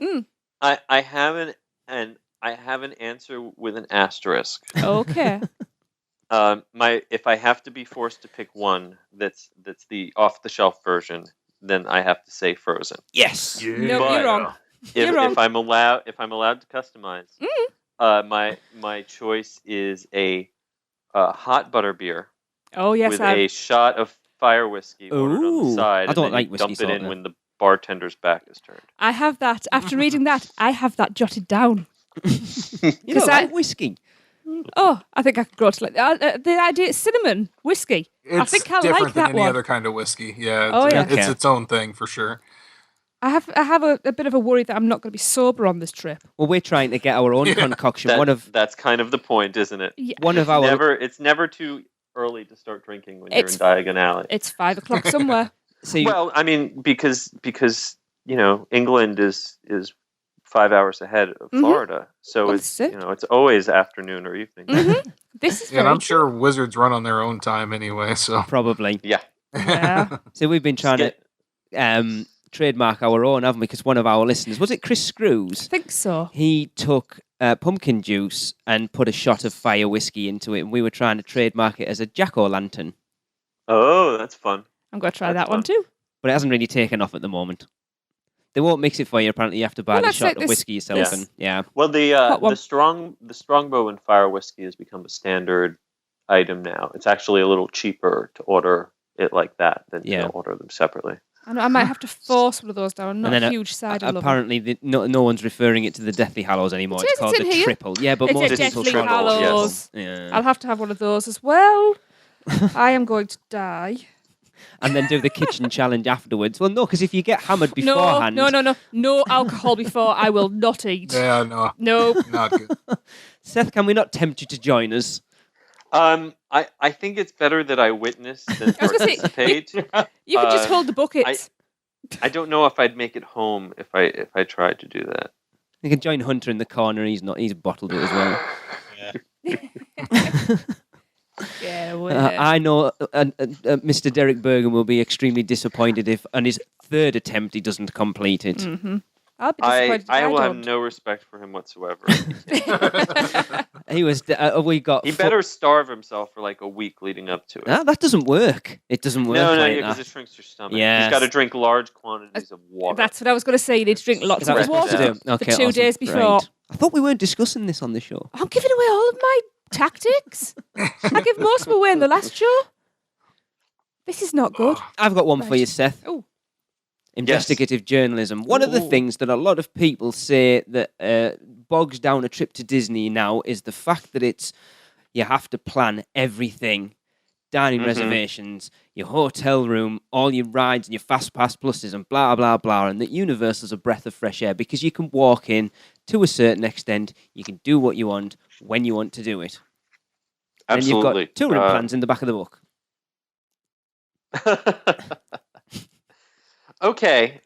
S7: I have an answer with an asterisk.
S3: Okay.
S7: If I have to be forced to pick one that's the off-the-shelf version, then I have to say Frozen.
S4: Yes.
S3: Yeah. No, you're wrong.
S7: If I'm allowed to customize, my choice is a hot butter beer
S3: Oh yes,
S7: with a shot of fire whiskey ordered on the side.
S4: I don't
S7: and then
S4: like
S7: you
S4: whiskey
S7: dump it in
S4: soda.
S7: when the bartender's back is turned.
S3: I have that. After reading that, I have that jotted down.
S4: You don't like whiskey?
S3: Oh, I think I could grow to like the idea. Cinnamon whiskey. I
S5: It's
S3: think I
S5: different
S3: like
S5: than
S3: that
S5: any
S3: one.
S5: other kind of whiskey. Yeah,
S3: Oh, yeah.
S5: it's
S4: Okay.
S5: its own thing for sure.
S3: I have a bit of a worry that I'm not going to be sober on this trip.
S4: Well, we're trying to get our own concoction.
S7: That's kind of the point, isn't it?
S3: Yeah.
S7: It's never too early to start drinking when you're in Diagon Alley.
S3: It's 5 o'clock somewhere.
S7: Well, I mean, because England is 5 hours ahead of Florida, so it's always afternoon or evening.
S3: Mm-hmm. This is
S5: and I'm sure wizards run on their own time anyway. So
S4: probably,
S3: yeah.
S4: So we've been trying to trademark our own, haven't we? Because one of our listeners, was it Chris Screws?
S3: I think so.
S4: He took pumpkin juice and put a shot of fire whiskey into it, and we were trying to trademark it as a jack-o'-lantern.
S7: Oh, that's fun.
S3: I'm going to try that one too.
S4: But it hasn't really taken off at the moment. They won't mix it for you. Apparently, you have to buy the shot of whiskey yourself.
S7: Yes.
S4: And yeah.
S7: Well, the strongbow and fire whiskey has become a standard item now. It's actually a little cheaper to order it like that than to order them separately.
S3: I might have to force one of those down. I'm not
S4: And then
S3: a huge cider lover.
S4: apparently, no one's referring it to the Deathly Hallows anymore.
S3: It is,
S4: It's called
S3: it's in
S4: the
S3: here.
S4: triple. Yeah, but
S3: It's
S4: most
S3: a
S4: people
S3: Deathly Hallows.
S4: Yeah.
S3: I'll have to have one of those as well. I am going to die.
S4: And then do the kitchen challenge afterwards. Well, no, because if you get hammered beforehand...
S3: No alcohol before. I will not eat.
S5: Yeah, no.
S3: Nope.
S5: Not good.
S4: Seth, can we not tempt you to join us?
S7: I think it's better that I witness than participate.
S3: You could just hold the buckets.
S7: I don't know if I'd make it home if I tried to do that.
S4: You can join Hunter in the corner. He's bottled it as well.
S3: Yeah, well.
S4: I know Mr. Derek Bergen will be extremely disappointed if on his third attempt he doesn't complete it.
S3: Mm-hmm. I'll be disappointed.
S7: I will have
S3: don't.
S7: no respect for him whatsoever.
S4: He was. He
S7: better starve himself for like a week leading up to it.
S4: No, that doesn't work. It doesn't work.
S7: No,
S4: because
S7: it shrinks your stomach.
S4: Yes.
S7: He's got to drink large quantities of water.
S3: That's what I was going to say. You need to drink lots of water for 2 days before.
S4: Right. I thought we weren't discussing this on the show.
S3: I'm giving away all of my tactics. I give most of them away in the last show. This is not good.
S4: I've got one for you, Seth.
S3: Oh.
S4: Investigative journalism. One of the things that a lot of people say that bogs down a trip to Disney now is the fact that you have to plan everything. Dining reservations, your hotel room, all your rides and your Fast Pass Pluses and blah, blah, blah. And that Universal's a breath of fresh air because you can walk in to a certain extent. You can do what you want when you want to do it.
S7: Absolutely.
S4: And you've got touring plans in the back of the book.
S7: Okay.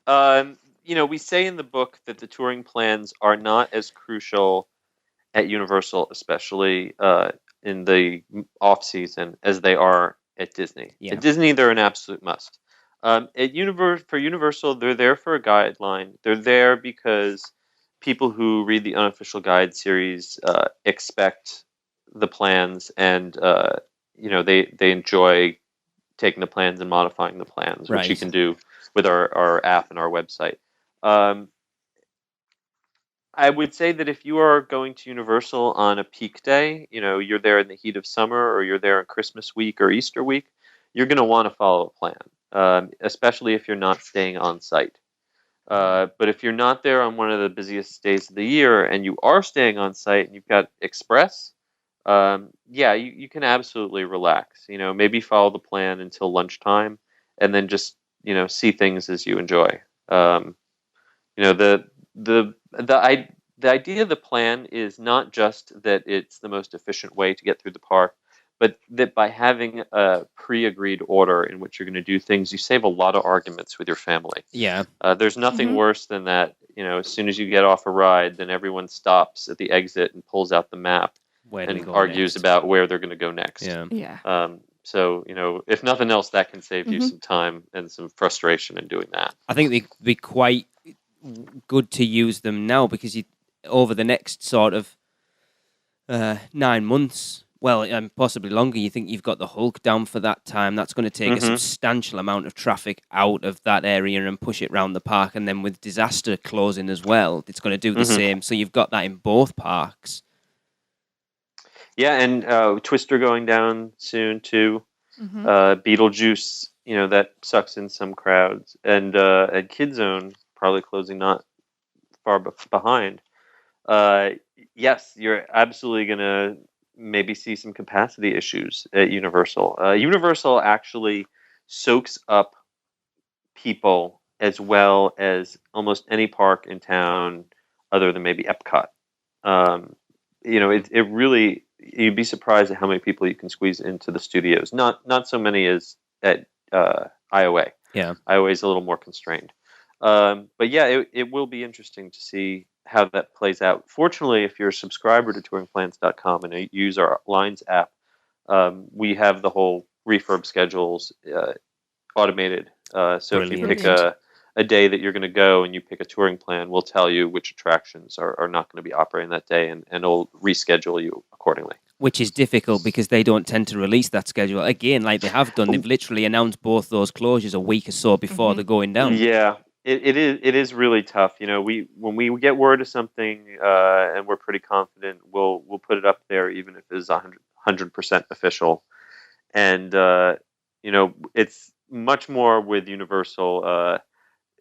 S7: We say in the book that the touring plans are not as crucial at Universal, especially in the off-season, as they are at Disney.
S4: Yeah.
S7: At Disney, they're an absolute must. For Universal, they're there for a guideline. They're there because people who read the unofficial guide series expect the plans, and they enjoy taking the plans and modifying the plans, which you can do with our app and our website. I would say that if you are going to Universal on a peak day, you're there in the heat of summer, or you're there on Christmas week or Easter week, you're going to want to follow a plan, especially if you're not staying on site. But if you're not there on one of the busiest days of the year and you are staying on site and you've got Express, you can absolutely relax. Maybe follow the plan until lunchtime and then just, see things as you enjoy. The idea of the plan is not just that it's the most efficient way to get through the park, but that by having a pre-agreed order in which you're going to do things, you save a lot of arguments with your family.
S4: Yeah.
S7: There's nothing worse than that. As soon as you get off a ride, then everyone stops at the exit and pulls out the map and argues about where they're going to go next.
S3: Yeah.
S7: So, if nothing else, that can save you some time and some frustration in doing that.
S4: I think they'd be quite good to use them now because over the next sort of 9 months, possibly longer, you think you've got the Hulk down for that time. That's going to take a substantial amount of traffic out of that area and push it around the park. And then with Disaster closing as well, it's going to do the same. So you've got that in both parks.
S7: Yeah, and Twister going down soon too. Beetlejuice, that sucks in some crowds, and Kid Zone probably closing not far behind. Yes, you're absolutely gonna maybe see some capacity issues at Universal. Universal actually soaks up people as well as almost any park in town, other than maybe Epcot. It really, you'd be surprised at how many people you can squeeze into the studios. Not so many as at IOA.
S4: Yeah,
S7: IOA is a little more constrained. But yeah, it will be interesting to see how that plays out. Fortunately, if you're a subscriber to touringplans.com and you use our Lines app, we have the whole refurb schedules automated. So if you pick a day that you're going to go and you pick a touring plan, we'll tell you which attractions are not going to be operating that day, and it'll reschedule you accordingly.
S4: Which is difficult because they don't tend to release that schedule. Again, like they have done, they've literally announced both those closures a week or so before they're going down.
S7: Yeah, it is really tough. When we get word of something and we're pretty confident, we'll put it up there even if it is 100% official. And it's much more with Universal.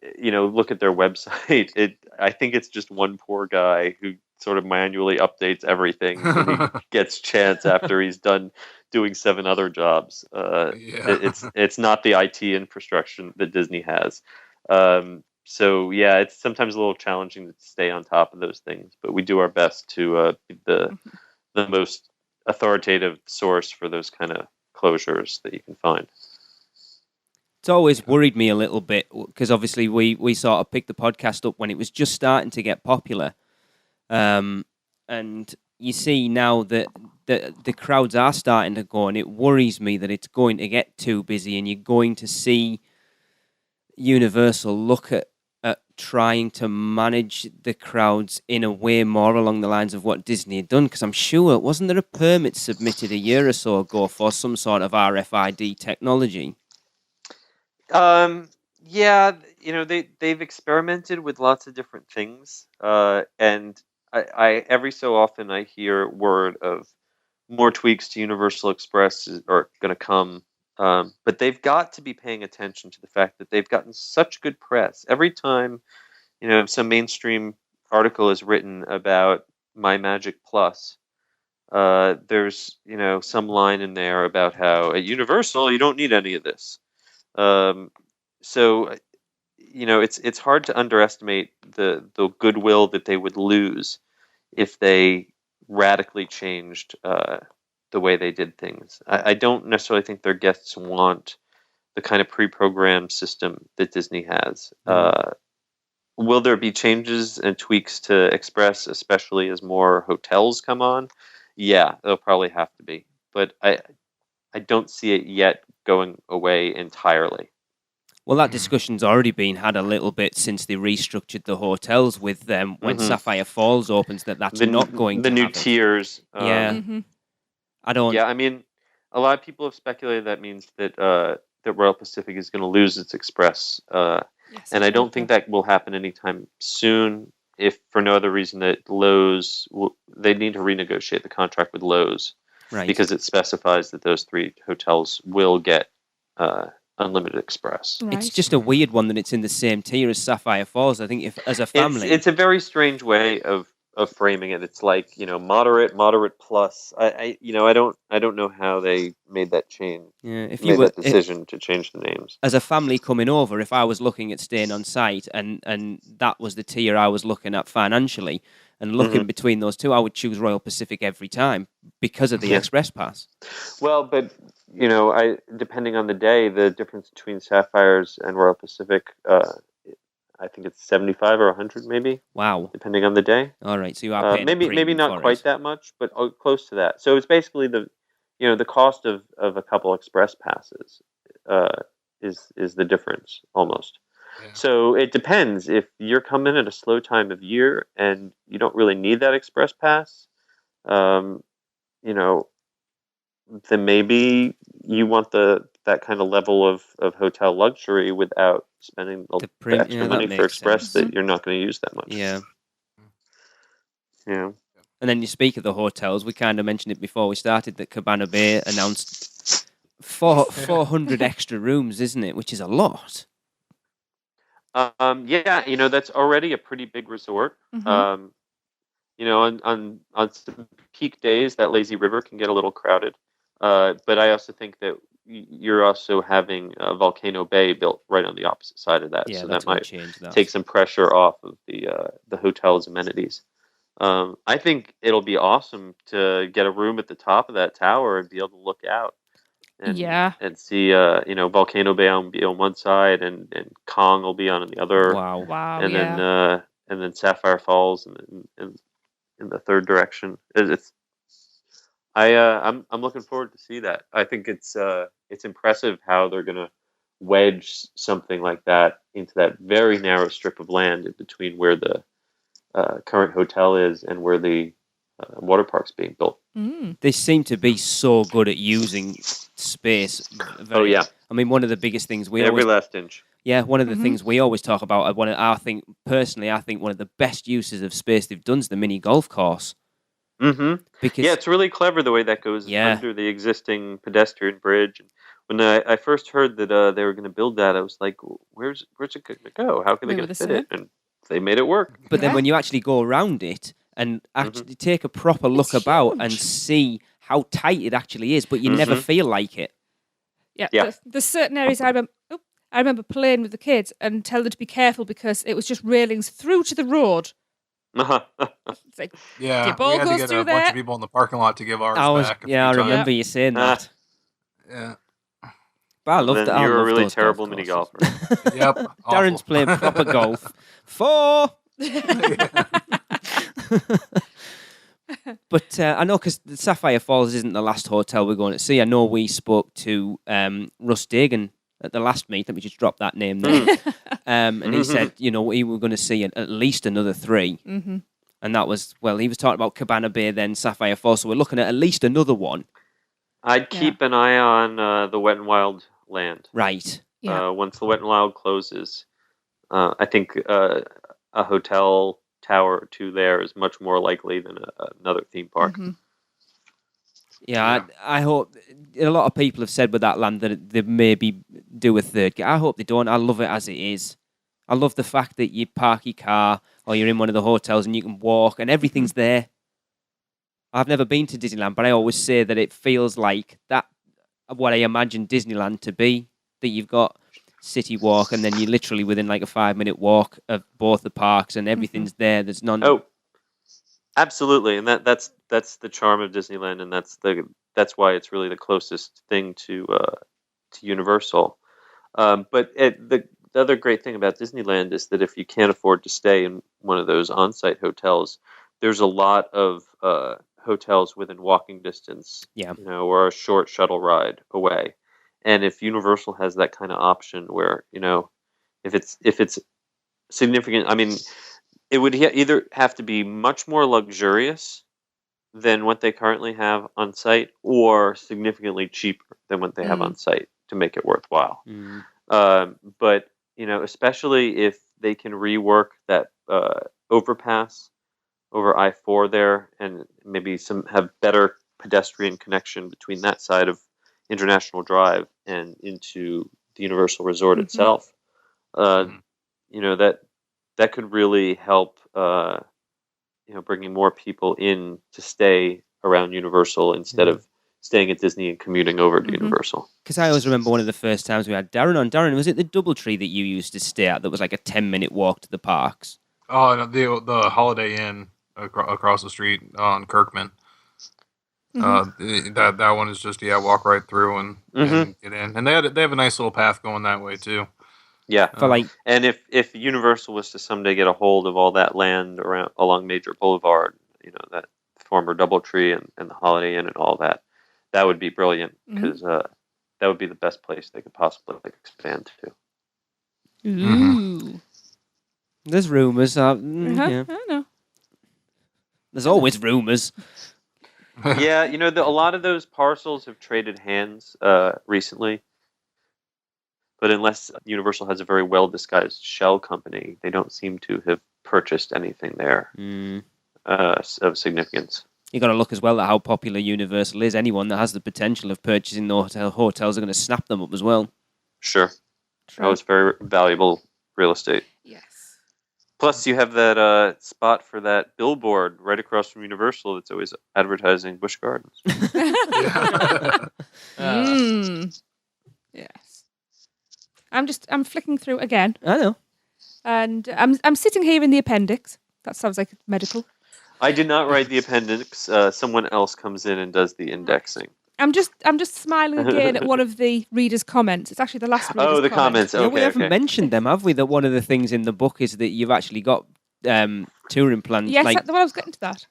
S7: Look at their website. I think it's just one poor guy who sort of manually updates everything when he gets chance after he's done doing 7 other jobs. It's not the IT infrastructure that Disney has. So yeah, it's sometimes a little challenging to stay on top of those things, but we do our best to be the most authoritative source for those kind of closures that you can find.
S4: It's always worried me a little bit because obviously we sort of picked the podcast up when it was just starting to get popular. And you see now that the crowds are starting to go, and it worries me that it's going to get too busy, and you're going to see Universal look at trying to manage the crowds in a way more along the lines of what Disney had done. Because I'm sure, wasn't there a permit submitted a year or so ago for some sort of RFID technology?
S7: Yeah, they've experimented with lots of different things, and I every so often I hear word of more tweaks to Universal Express are going to come, but they've got to be paying attention to the fact that they've gotten such good press. Every time, some mainstream article is written about My Magic Plus, there's some line in there about how at Universal you don't need any of this. So it's hard to underestimate the goodwill that they would lose if they radically changed the way they did things. I don't necessarily think their guests want the kind of pre-programmed system that Disney has. Will there be changes and tweaks to Express, especially as more hotels come on? Yeah, there'll probably have to be. But I don't see it yet going away entirely.
S4: Well, that discussion's already been had a little bit since they restructured the hotels with them when Sapphire Falls opens. That's not going to
S7: the new
S4: happen.
S7: Tiers.
S4: I don't.
S7: Yeah, I mean, a lot of people have speculated that means that that Royal Pacific is going to lose its Express, and I don't think that will happen anytime soon. If for no other reason that Lowe's they need to renegotiate the contract with Lowe's,
S4: right?
S7: Because it specifies that those 3 hotels will get unlimited Express.
S3: Right.
S4: It's just a weird one that it's in the same tier as Sapphire Falls. I think if as a family,
S7: it's a very strange way of framing it. It's like moderate plus. I don't know how they made that change.
S4: Yeah, if
S7: you made that decision to change the names
S4: as a family coming over, if I was looking at staying on site and that was the tier I was looking at financially and looking between those two, I would choose Royal Pacific every time because of the Express Pass.
S7: Well, but depending on the day, the difference between Sapphires and Royal Pacific, I think it's 75 or 100 maybe.
S4: Wow.
S7: Depending on the day.
S4: All right, so you are paying
S7: maybe not quite that much, but close to that. So it's basically the cost of a couple Express passes is the difference almost. Yeah. So it depends. If you're coming at a slow time of year and you don't really need that Express Pass, then maybe you want that kind of level of hotel luxury without spending the extra money for Express that you're not going to use that much.
S4: Yeah.
S7: Yeah.
S4: And then you speak of the hotels. We kind of mentioned it before we started that Cabana Bay announced 400 extra rooms, isn't it? Which is a lot.
S7: Yeah, that's already a pretty big resort.
S3: Mm-hmm.
S7: On some peak days, that lazy river can get a little crowded. But I also think that you're also having Volcano Bay built right on the opposite side of that,
S4: Yeah,
S7: so
S4: that's
S7: that might
S4: change that.
S7: take some pressure off of the hotel's amenities. I think it'll be awesome to get a room at the top of that tower and be able to look out and see Volcano Bay will be on one side and Kong will be on the other.
S4: Wow.
S7: And then Sapphire Falls in the third direction. I'm looking forward to see that. I think it's impressive how they're going to wedge something like that into that very narrow strip of land in between where the current hotel is and where the water park's being built.
S4: They seem to be so good at using space. I mean, one of the biggest things
S7: every last inch.
S4: Yeah, one of the things we always talk about. I think one of the best uses of space they've done is the mini golf course.
S7: Mm-hmm. Because it's really clever the way that goes under the existing pedestrian bridge. And when I first heard that they were going to build that, I was like, "Where's it going to go? How can they going to fit it?" And they made it work.
S4: But then when you actually go around it and actually take a proper look about and see how tight it actually is, but you never feel like it.
S3: Yeah. There's certain areas I remember playing with the kids and tell them to be careful because it was just railings through to the road. It's like, your ball
S5: we had
S3: goes
S5: to get
S3: through
S5: a
S3: there.
S5: bunch of people in the parking lot to give ours back.
S4: I remember you saying that.
S5: Yeah.
S4: But I loved it.
S7: You're a really terrible mini golfer.
S5: Yep.
S4: Darren's playing proper golf. 4! But I know because Sapphire Falls isn't the last hotel we're going to see. I know we spoke to Russ Dagan at the last meet. Let me just drop that name there. And he said, we were going to see at least another 3.
S3: Mm-hmm.
S4: And that was, he was talking about Cabana Bay, then Sapphire Falls. So we're looking at least another one.
S7: I'd keep an eye on the Wet and Wild land.
S4: Right.
S7: Once the Wet and Wild closes, I think a hotel tower or 2 there is much more likely than another theme park.
S3: Mm-hmm.
S4: Yeah, I hope a lot of people have said with that land that they maybe do a third. I hope they don't. I love it as it is. I love the fact that you park your car or you're in one of the hotels and you can walk and everything's there. I've never been to Disneyland, but I always say that it feels like that what I imagine Disneyland to be, that you've got City Walk and then you're literally within like a 5-minute walk of both the parks and everything's there. There's none.
S7: Oh, absolutely. And that's the charm of Disneyland, and that's why it's really the closest thing to Universal. But the other great thing about Disneyland is that if you can't afford to stay in one of those on-site hotels, there's a lot of hotels within walking distance, or a short shuttle ride away. And if Universal has that kind of option where, if it's significant, I mean, it would either have to be much more luxurious than what they currently have on site, or significantly cheaper than what they have on site to make it worthwhile. But especially if they can rework that overpass over I-4 there, and maybe have better pedestrian connection between that side of International Drive and into the Universal Resort itself. That could really help. Bringing more people in to stay around Universal instead of staying at Disney and commuting over to Universal.
S4: Because I always remember one of the first times we had Darren on. Darren, was it the DoubleTree that you used to stay at that was like a 10-minute walk to the parks?
S5: Oh, no, the Holiday Inn across the street on Kirkman. That one is just walk right through and get in, and they have a nice little path going that way too.
S7: Yeah, and if Universal was to someday get a hold of all that land along Major Boulevard, that former DoubleTree and the Holiday Inn and all that, that would be brilliant because that would be the best place they could possibly expand to.
S3: Ooh.
S4: There's rumors.
S3: I know.
S4: There's always rumors.
S7: Yeah, a lot of those parcels have traded hands recently. But unless Universal has a very well-disguised shell company, they don't seem to have purchased anything there of significance.
S4: You got to look as well at how popular Universal is. Anyone that has the potential of purchasing the hotels are going to snap them up as well.
S7: Sure.
S3: True.
S7: Oh, it's very valuable real estate.
S3: Yes.
S7: Plus, you have that spot for that billboard right across from Universal that's always advertising Busch Gardens.
S3: Yes. I'm flicking through again,
S4: I know.
S3: and I'm sitting here in the appendix. That sounds like medical.
S7: I did not write the appendix. Someone else comes in and does the indexing.
S3: I'm just smiling again at one of the readers' comments. It's actually the last reader's
S7: Oh, the
S3: comment.
S7: comments. Okay,
S4: Yeah, we haven't
S7: okay.
S4: mentioned them, have we? That one of the things in the book is that you've actually got touring plans.
S3: Yes,
S4: like
S3: well, I was getting to that.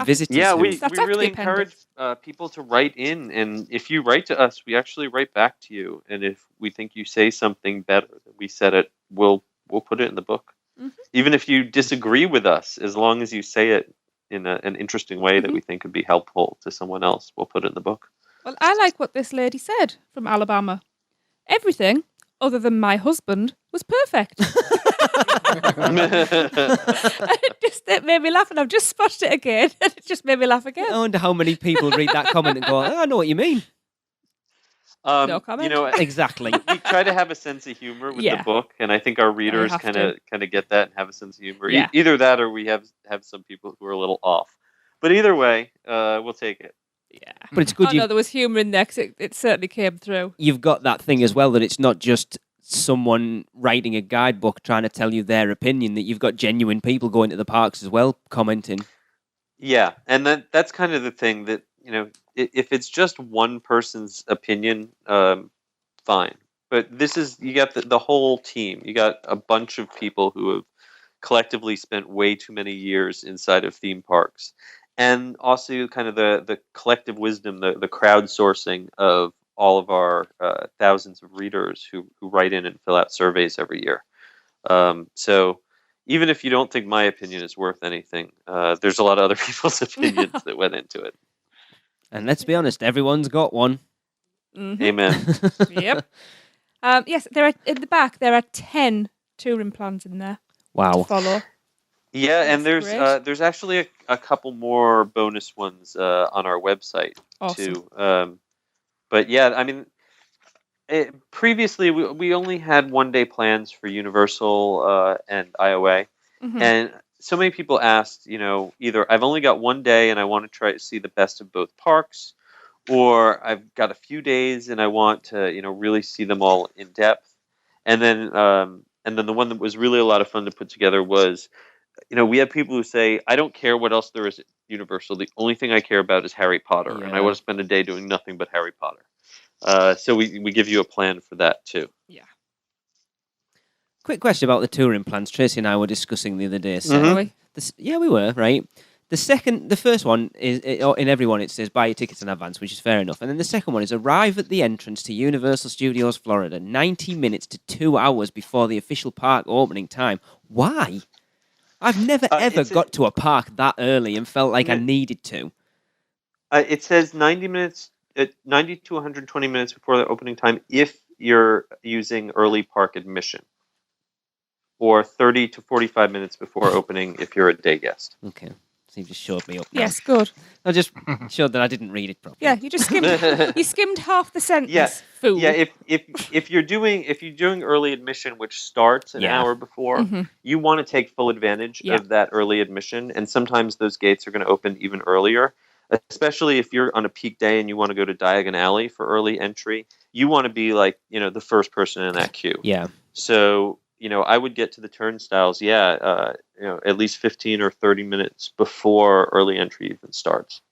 S4: visitors.
S7: Yeah,
S4: who-
S7: we
S3: That's after
S7: really
S3: the appendix.
S7: encourage people to write in, and if you write to us, we actually write back to you. And if we think you say something better than we said it, we'll put it in the book.
S3: Mm-hmm.
S7: Even if you disagree with us, as long as you say it in an interesting way that we think could be helpful to someone else, we'll put it in the book.
S3: Well, I like what this lady said from Alabama. Everything, other than my husband, was perfect. It made me laugh, and I've just spotted it again, and it just made me laugh again.
S4: I wonder how many people read that comment and go, I know what you mean.
S3: No comment.
S7: You know,
S4: Exactly.
S7: we try to have a sense of humor with
S3: Yeah.
S7: the book, and I think our readers
S3: have
S7: kind
S3: to.
S7: of get that and have a sense of humor.
S3: Yeah.
S7: Either that, or we have some people who are a little off. But either way, we'll take it.
S3: Yeah.
S4: But it's good
S3: Oh, no, there was humour in there, because it certainly came through.
S4: you've got that thing as well, that it's not just someone writing a guidebook trying to tell you their opinion, that you've got genuine people going to the parks as well commenting.
S7: Yeah, and that's kind of the thing that, you know, if it's just one person's opinion, fine. But this is, you got the whole team. You got a bunch of people who have collectively spent way too many years inside of theme parks. And also kind of the collective wisdom, the crowdsourcing of all of our thousands of readers who write in and fill out surveys every year. So even if you don't think my opinion is worth anything, there's a lot of other people's opinions that went into it.
S4: And let's be honest, everyone's got one.
S3: Mm-hmm.
S7: Amen.
S3: Yep. Yes, there are in the back. There are 10 touring plans in there.
S4: Wow.
S3: To follow.
S7: Yeah, and
S3: That's great.
S7: there's actually a couple more bonus ones on our website
S3: Awesome.
S7: too. But yeah, I mean, previously we only had 1-day plans for Universal and IOA,
S3: Mhm.
S7: and so many people asked, you know, either I've only got 1 day and I want to try to see the best of both parks, or I've got a few days and I want to, you know, really see them all in depth. And then the one that was really a lot of fun to put together was, you know, we have people who say, I don't care what else there is at Universal. The only thing I care about is Harry Potter, and I
S4: Yeah.
S7: want to spend a day doing nothing but Harry Potter. So we give you a plan for that too.
S3: Yeah.
S4: Quick question about the touring plans. Tracy and I were discussing the other day. So
S3: Are we?
S4: yeah, we were, right? The first one is, in every one it says buy your tickets in advance, which is fair enough. And then the second one is arrive at the entrance to Universal Studios Florida 90 minutes to 2 hours before the official park opening time. Why? I've never ever got to a park that early and felt like I needed to.
S7: It says 90 to 120 minutes before the opening time if you're using early park admission, or 30 to 45 minutes before opening if you're a day guest.
S4: Okay. So you just showed me up now.
S3: Yes, good.
S4: I just showed that I didn't read it properly.
S3: Yeah, you just skimmed half the sentence.
S7: Yeah,
S3: Fool.
S7: yeah. If you're doing early admission, which starts an hour before,
S3: Mhm.
S7: you want to take full advantage of that early admission, and sometimes those gates are going to open even earlier. Especially if you're on a peak day and you want to go to Diagon Alley for early entry, you want to be like, you know, the first person in that queue.
S4: Yeah.
S7: So, you know, I would get to the turnstiles, you know, at least 15 or 30 minutes before early entry even starts.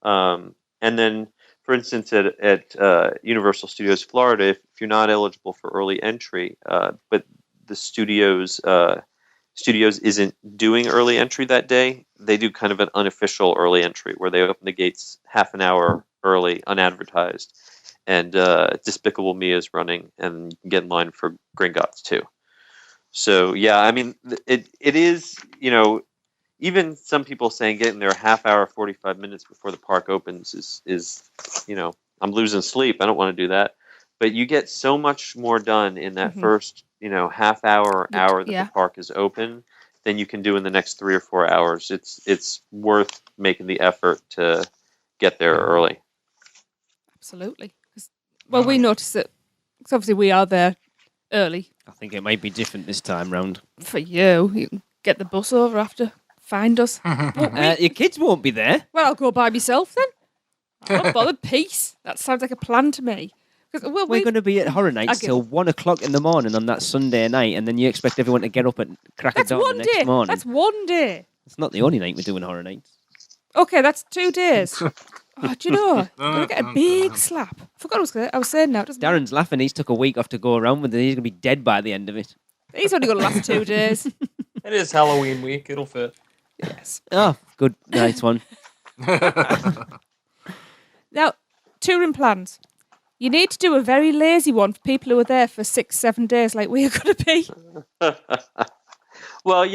S7: And then, for instance, at Universal Studios Florida, if you're not eligible for early entry, but the studios isn't doing early entry that day, they do kind of an unofficial early entry where they open the gates half an hour early, unadvertised, and Despicable Me is running, and you can get in line for Gringotts too. So yeah, I mean, it is, you know, even some people saying getting there a half hour, 45 minutes before the park opens is, you know, I'm losing sleep. I don't want to do that. But you get so much more done in that first, you know, half hour or hour that the park is open than you can do in the next 3 or 4 hours. It's worth making the effort to get there early.
S3: Absolutely. Well, we noticed that, because obviously we are there early.
S4: I think it might be different this time round.
S3: For you can get the bus over after, find us.
S4: Your kids won't be there.
S3: Well, I'll go by myself then. I'm not bothered. Peace. That sounds like a plan to me.
S4: We're going to be at Horror Nights till 1 o'clock in the morning on that Sunday night, and then you expect everyone to get up at crack of dawn the next morning.
S3: That's one day.
S4: It's not the only night we're doing Horror Nights.
S3: Okay, that's 2 days. Oh, do you know? I'm going to get a big slap. I forgot what I was saying now.
S4: Darren's laughing. He's took a week off to go around with it. He's going to be dead by the end of it.
S3: He's only going to last 2 days.
S6: It is Halloween week. It'll fit.
S3: Yes.
S4: Oh, good. Nice one.
S3: Now, touring plans. You need to do a very lazy one for people who are there for 6-7 days like we are going to be.
S7: Well,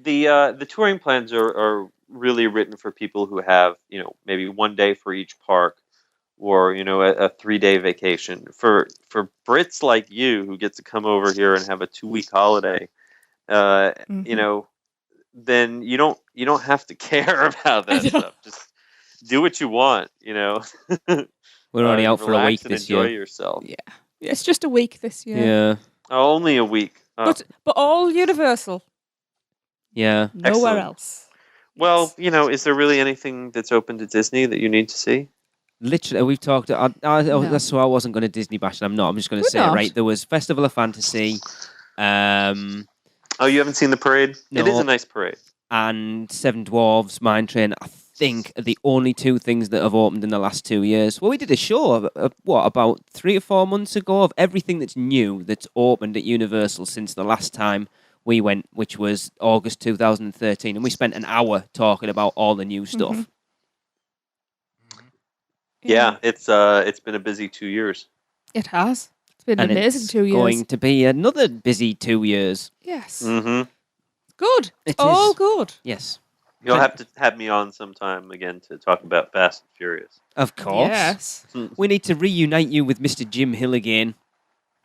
S7: the touring plans are really written for people who have, maybe 1 day for each park, or a 3-day vacation. For Brits like you who get to come over here and have a 2-week holiday, then you don't have to care about that stuff. Just do what you want.
S4: We're only out for a week this year.
S7: Enjoy yourself.
S3: Yeah, it's just a week this year.
S4: Yeah.
S7: Oh, only a week. Oh.
S3: But all Universal.
S4: Yeah.
S3: Nowhere else.
S7: Well, is there really anything that's open to Disney that you need to see?
S4: Literally, we've talked. That's why I wasn't going to Disney bash, and I'm not. I'm just going to say it right. There was Festival of Fantasy.
S7: Oh, you haven't seen the parade?
S4: No.
S7: It is a nice parade.
S4: And Seven Dwarves, Mine Train, I think, are the only 2 things that have opened in the last 2 years. Well, we did a show, about 3 or 4 months ago of everything that's new that's opened at Universal since the last time we went, which was August 2013, and we spent an hour talking about all the new stuff.
S7: Mm-hmm. Yeah, it's been a busy 2 years.
S3: It has. It's been an amazing 2 years.
S4: It's going to be another busy 2 years.
S3: Yes.
S7: Mm-hmm.
S3: Good.
S4: It
S3: all
S4: is.
S3: Good.
S4: Yes.
S7: You'll have to have me on sometime again to talk about Fast and Furious.
S4: Of course.
S3: Yes.
S4: We need to reunite you with Mr. Jim Hill again.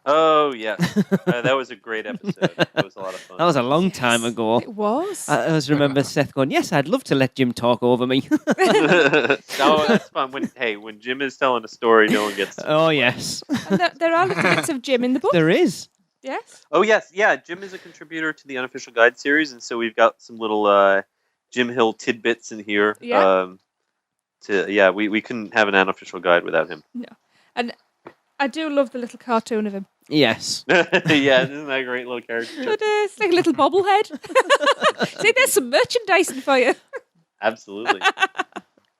S7: Oh, yes. That was a great episode. It was a lot of fun.
S4: That was a long time ago.
S3: It was.
S4: I always remember Seth going, yes, I'd love to let Jim talk over me.
S7: Oh, that's fun. When Jim is telling a story, no one gets to.
S4: Oh, yes.
S3: And there are little bits of Jim in the book.
S4: There is.
S3: Yes.
S7: Oh, yes. Yeah, Jim is a contributor to the Unofficial Guide series, and so we've got some little Jim Hill tidbits in here.
S3: Yeah.
S7: We couldn't have an Unofficial Guide without him.
S3: No. And I do love the little cartoon of him.
S4: Yes.
S7: Yeah, isn't that a great little character?
S3: It is. Like a little bobblehead. See, there's some merchandising for you.
S7: Absolutely.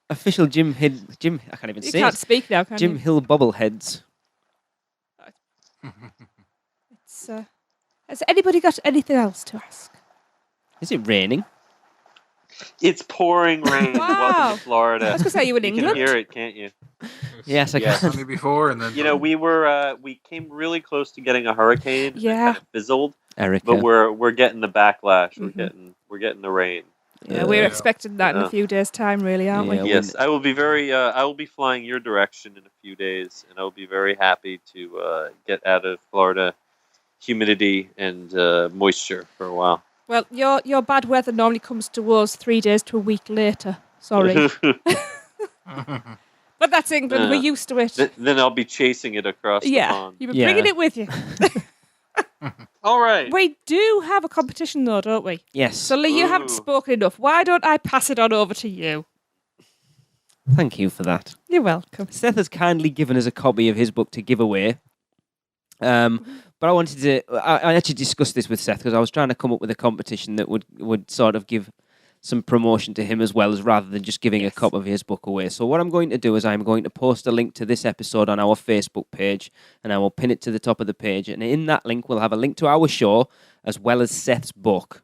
S4: Official Jim, I can't even say it.
S3: You can't speak now, can
S4: Jim
S3: you?
S4: Hill bobbleheads.
S3: Has anybody got anything else to ask?
S4: Is it raining?
S7: It's pouring rain.
S3: Wow.
S7: Welcome to Florida.
S3: I was going to say, you in
S7: You
S3: England?
S7: can hear it, can't you?
S4: Yes, I
S7: Yeah.
S4: can.
S5: Sunday before, and then
S7: we came really close to getting a hurricane.
S3: Yeah.
S7: And it kind of fizzled,
S4: Erica.
S7: but we're getting the backlash.
S3: Mhm.
S7: We're getting the rain.
S3: Yeah, we're
S5: Yeah.
S3: expecting that in a few days' time, really, aren't
S4: Yeah.
S3: we?
S7: Yes, I will be I will be flying your direction in a few days, and I will be very happy to get out of Florida humidity and moisture for a while.
S3: Well, your bad weather normally comes to us 3 days to a week later. Sorry. But that's England.
S7: Yeah.
S3: We're used to it.
S7: Then I'll be chasing it across the
S3: Yeah.
S7: pond.
S3: You've been
S4: Yeah.
S3: bringing it with you.
S7: All right.
S3: We do have a competition, though, don't we?
S4: Yes.
S3: So, Lee, you haven't
S7: Ooh.
S3: spoken enough. Why don't I pass it on over to you?
S4: Thank you for that.
S3: You're welcome.
S4: Seth has kindly given us a copy of his book to give away. But I wanted to... I actually discussed this with Seth because I was trying to come up with a competition that would sort of give some promotion to him as well, as rather than just giving a copy of his book away. So what I'm going to do is I'm going to post a link to this episode on our Facebook page, and I will pin it to the top of the page. And in that link, we'll have a link to our show as well as Seth's book.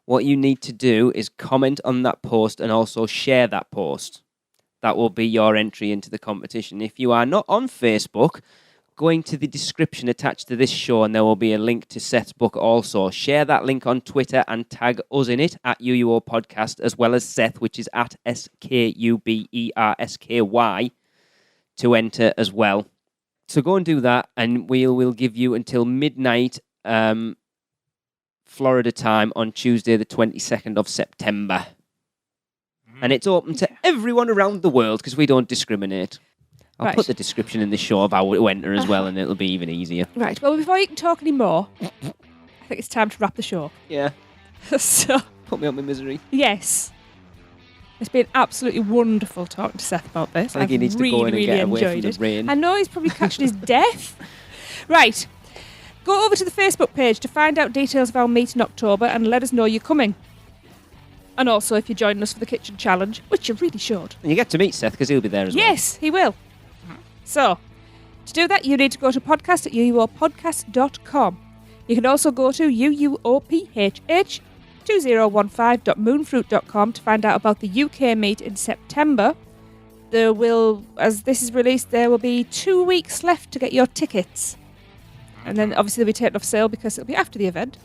S4: What you need to do is comment on that post and also share that post. That will be your entry into the competition. If you are not on Facebook, going to the description attached to this show, and there will be a link to Seth's book also. Share that link on Twitter and tag us in it at UUO Podcast, as well as Seth, which is at SKUBERSKY, to enter as well. So go and do that, and we'll give you until midnight Florida time on Tuesday, the 22nd of September. And it's open to everyone around the world because we don't discriminate. I'll put the description in the show of how it enter as well, and it'll be even easier.
S3: Right, well, before you can talk any more, I think it's time to wrap the show.
S4: Yeah.
S3: So,
S4: put me out my misery.
S3: Yes. It's been absolutely wonderful talking to Seth about this.
S4: I think he needs to go in and get away from the rain.
S3: I know he's probably catching his death. Right. Go over to the Facebook page to find out details of our meet in October and let us know you're coming. And also if you're joining us for the kitchen challenge, which you really should.
S4: And you get to meet Seth because he'll be there as well.
S3: Yes, he will. So, to do that, you need to go to podcast@uuopodcast.com. You can also go to uuophh2015.moonfruit.com to find out about the UK meet in September. There will, as this is released, there will be 2 weeks left to get your tickets. And then obviously they'll be taken off sale because it'll be after the event.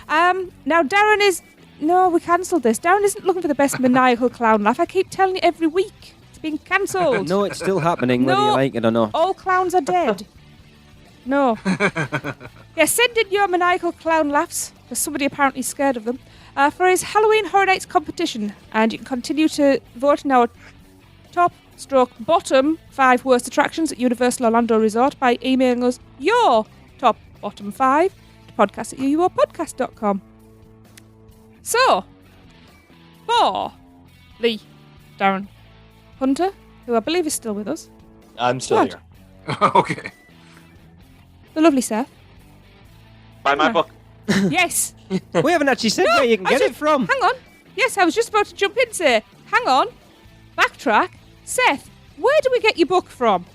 S3: Now Darren is... No, we cancelled this. Darren isn't looking for the best maniacal clown laugh. I keep telling you every week. It's been cancelled.
S4: No, it's still happening, whether you like it or not.
S3: All clowns are dead. No. Yeah, send in your maniacal clown laughs, because somebody apparently is scared of them, for his Halloween Horror Nights competition. And you can continue to vote in our top/bottom 5 worst attractions at Universal Orlando Resort by emailing us your top/bottom 5 to podcast@uuopodcast.com. So, for Lee, Darren, Hunter, who I believe is still with us.
S6: I'm still here.
S5: Okay.
S3: The lovely Seth.
S7: Buy my book.
S3: Yes.
S4: We haven't actually said where you can get it from.
S3: Hang on. Yes, I was just about to jump in and say, hang on. Backtrack. Seth, where do we get your book from?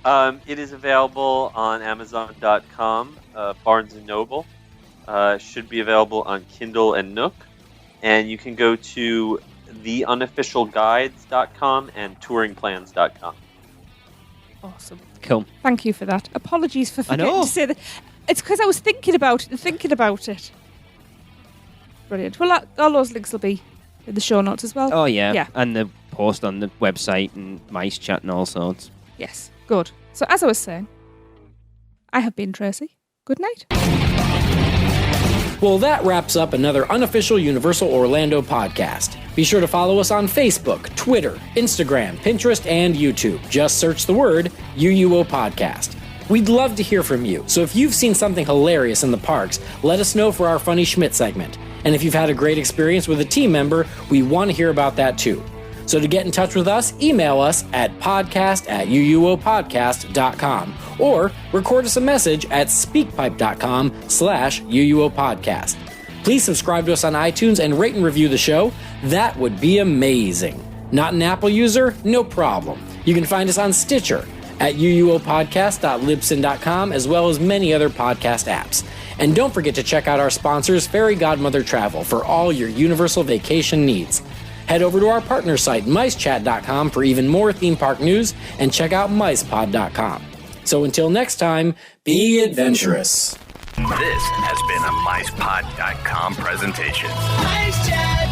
S7: It is available on Amazon.com, Barnes & Noble. Should be available on Kindle and Nook. And you can go to theunofficialguides.com and touringplans.com.
S3: Awesome.
S4: Cool.
S3: Thank you for that. Apologies for forgetting to say that. It's because I was thinking about it. Brilliant. Well, all those links will be in the show notes as well.
S4: Oh, yeah.
S3: Yeah.
S4: And the post on the website and Mice Chat and all sorts.
S3: Yes. Good. So, as I was saying, I have been Tracy. Good night.
S2: Well, that wraps up another unofficial Universal Orlando podcast. Be sure to follow us on Facebook, Twitter, Instagram, Pinterest, and YouTube. Just search the word UUO Podcast. We'd love to hear from you, so if you've seen something hilarious in the parks, let us know for our Funny Schmidt segment. And if you've had a great experience with a team member, we want to hear about that too. So to get in touch with us, email us at podcast@uuopodcast.com or record us a message at speakpipe.com/uuopodcast. Please subscribe to us on iTunes and rate and review the show. That would be amazing. Not an Apple user? No problem. You can find us on Stitcher, at uuopodcast.libsyn.com, as well as many other podcast apps. And don't forget to check out our sponsors, Fairy Godmother Travel, for all your Universal vacation needs. Head over to our partner site, micechat.com, for even more theme park news, and check out micepod.com. So until next time, be adventurous.
S1: This has been a micepod.com presentation.
S10: Mice Chat.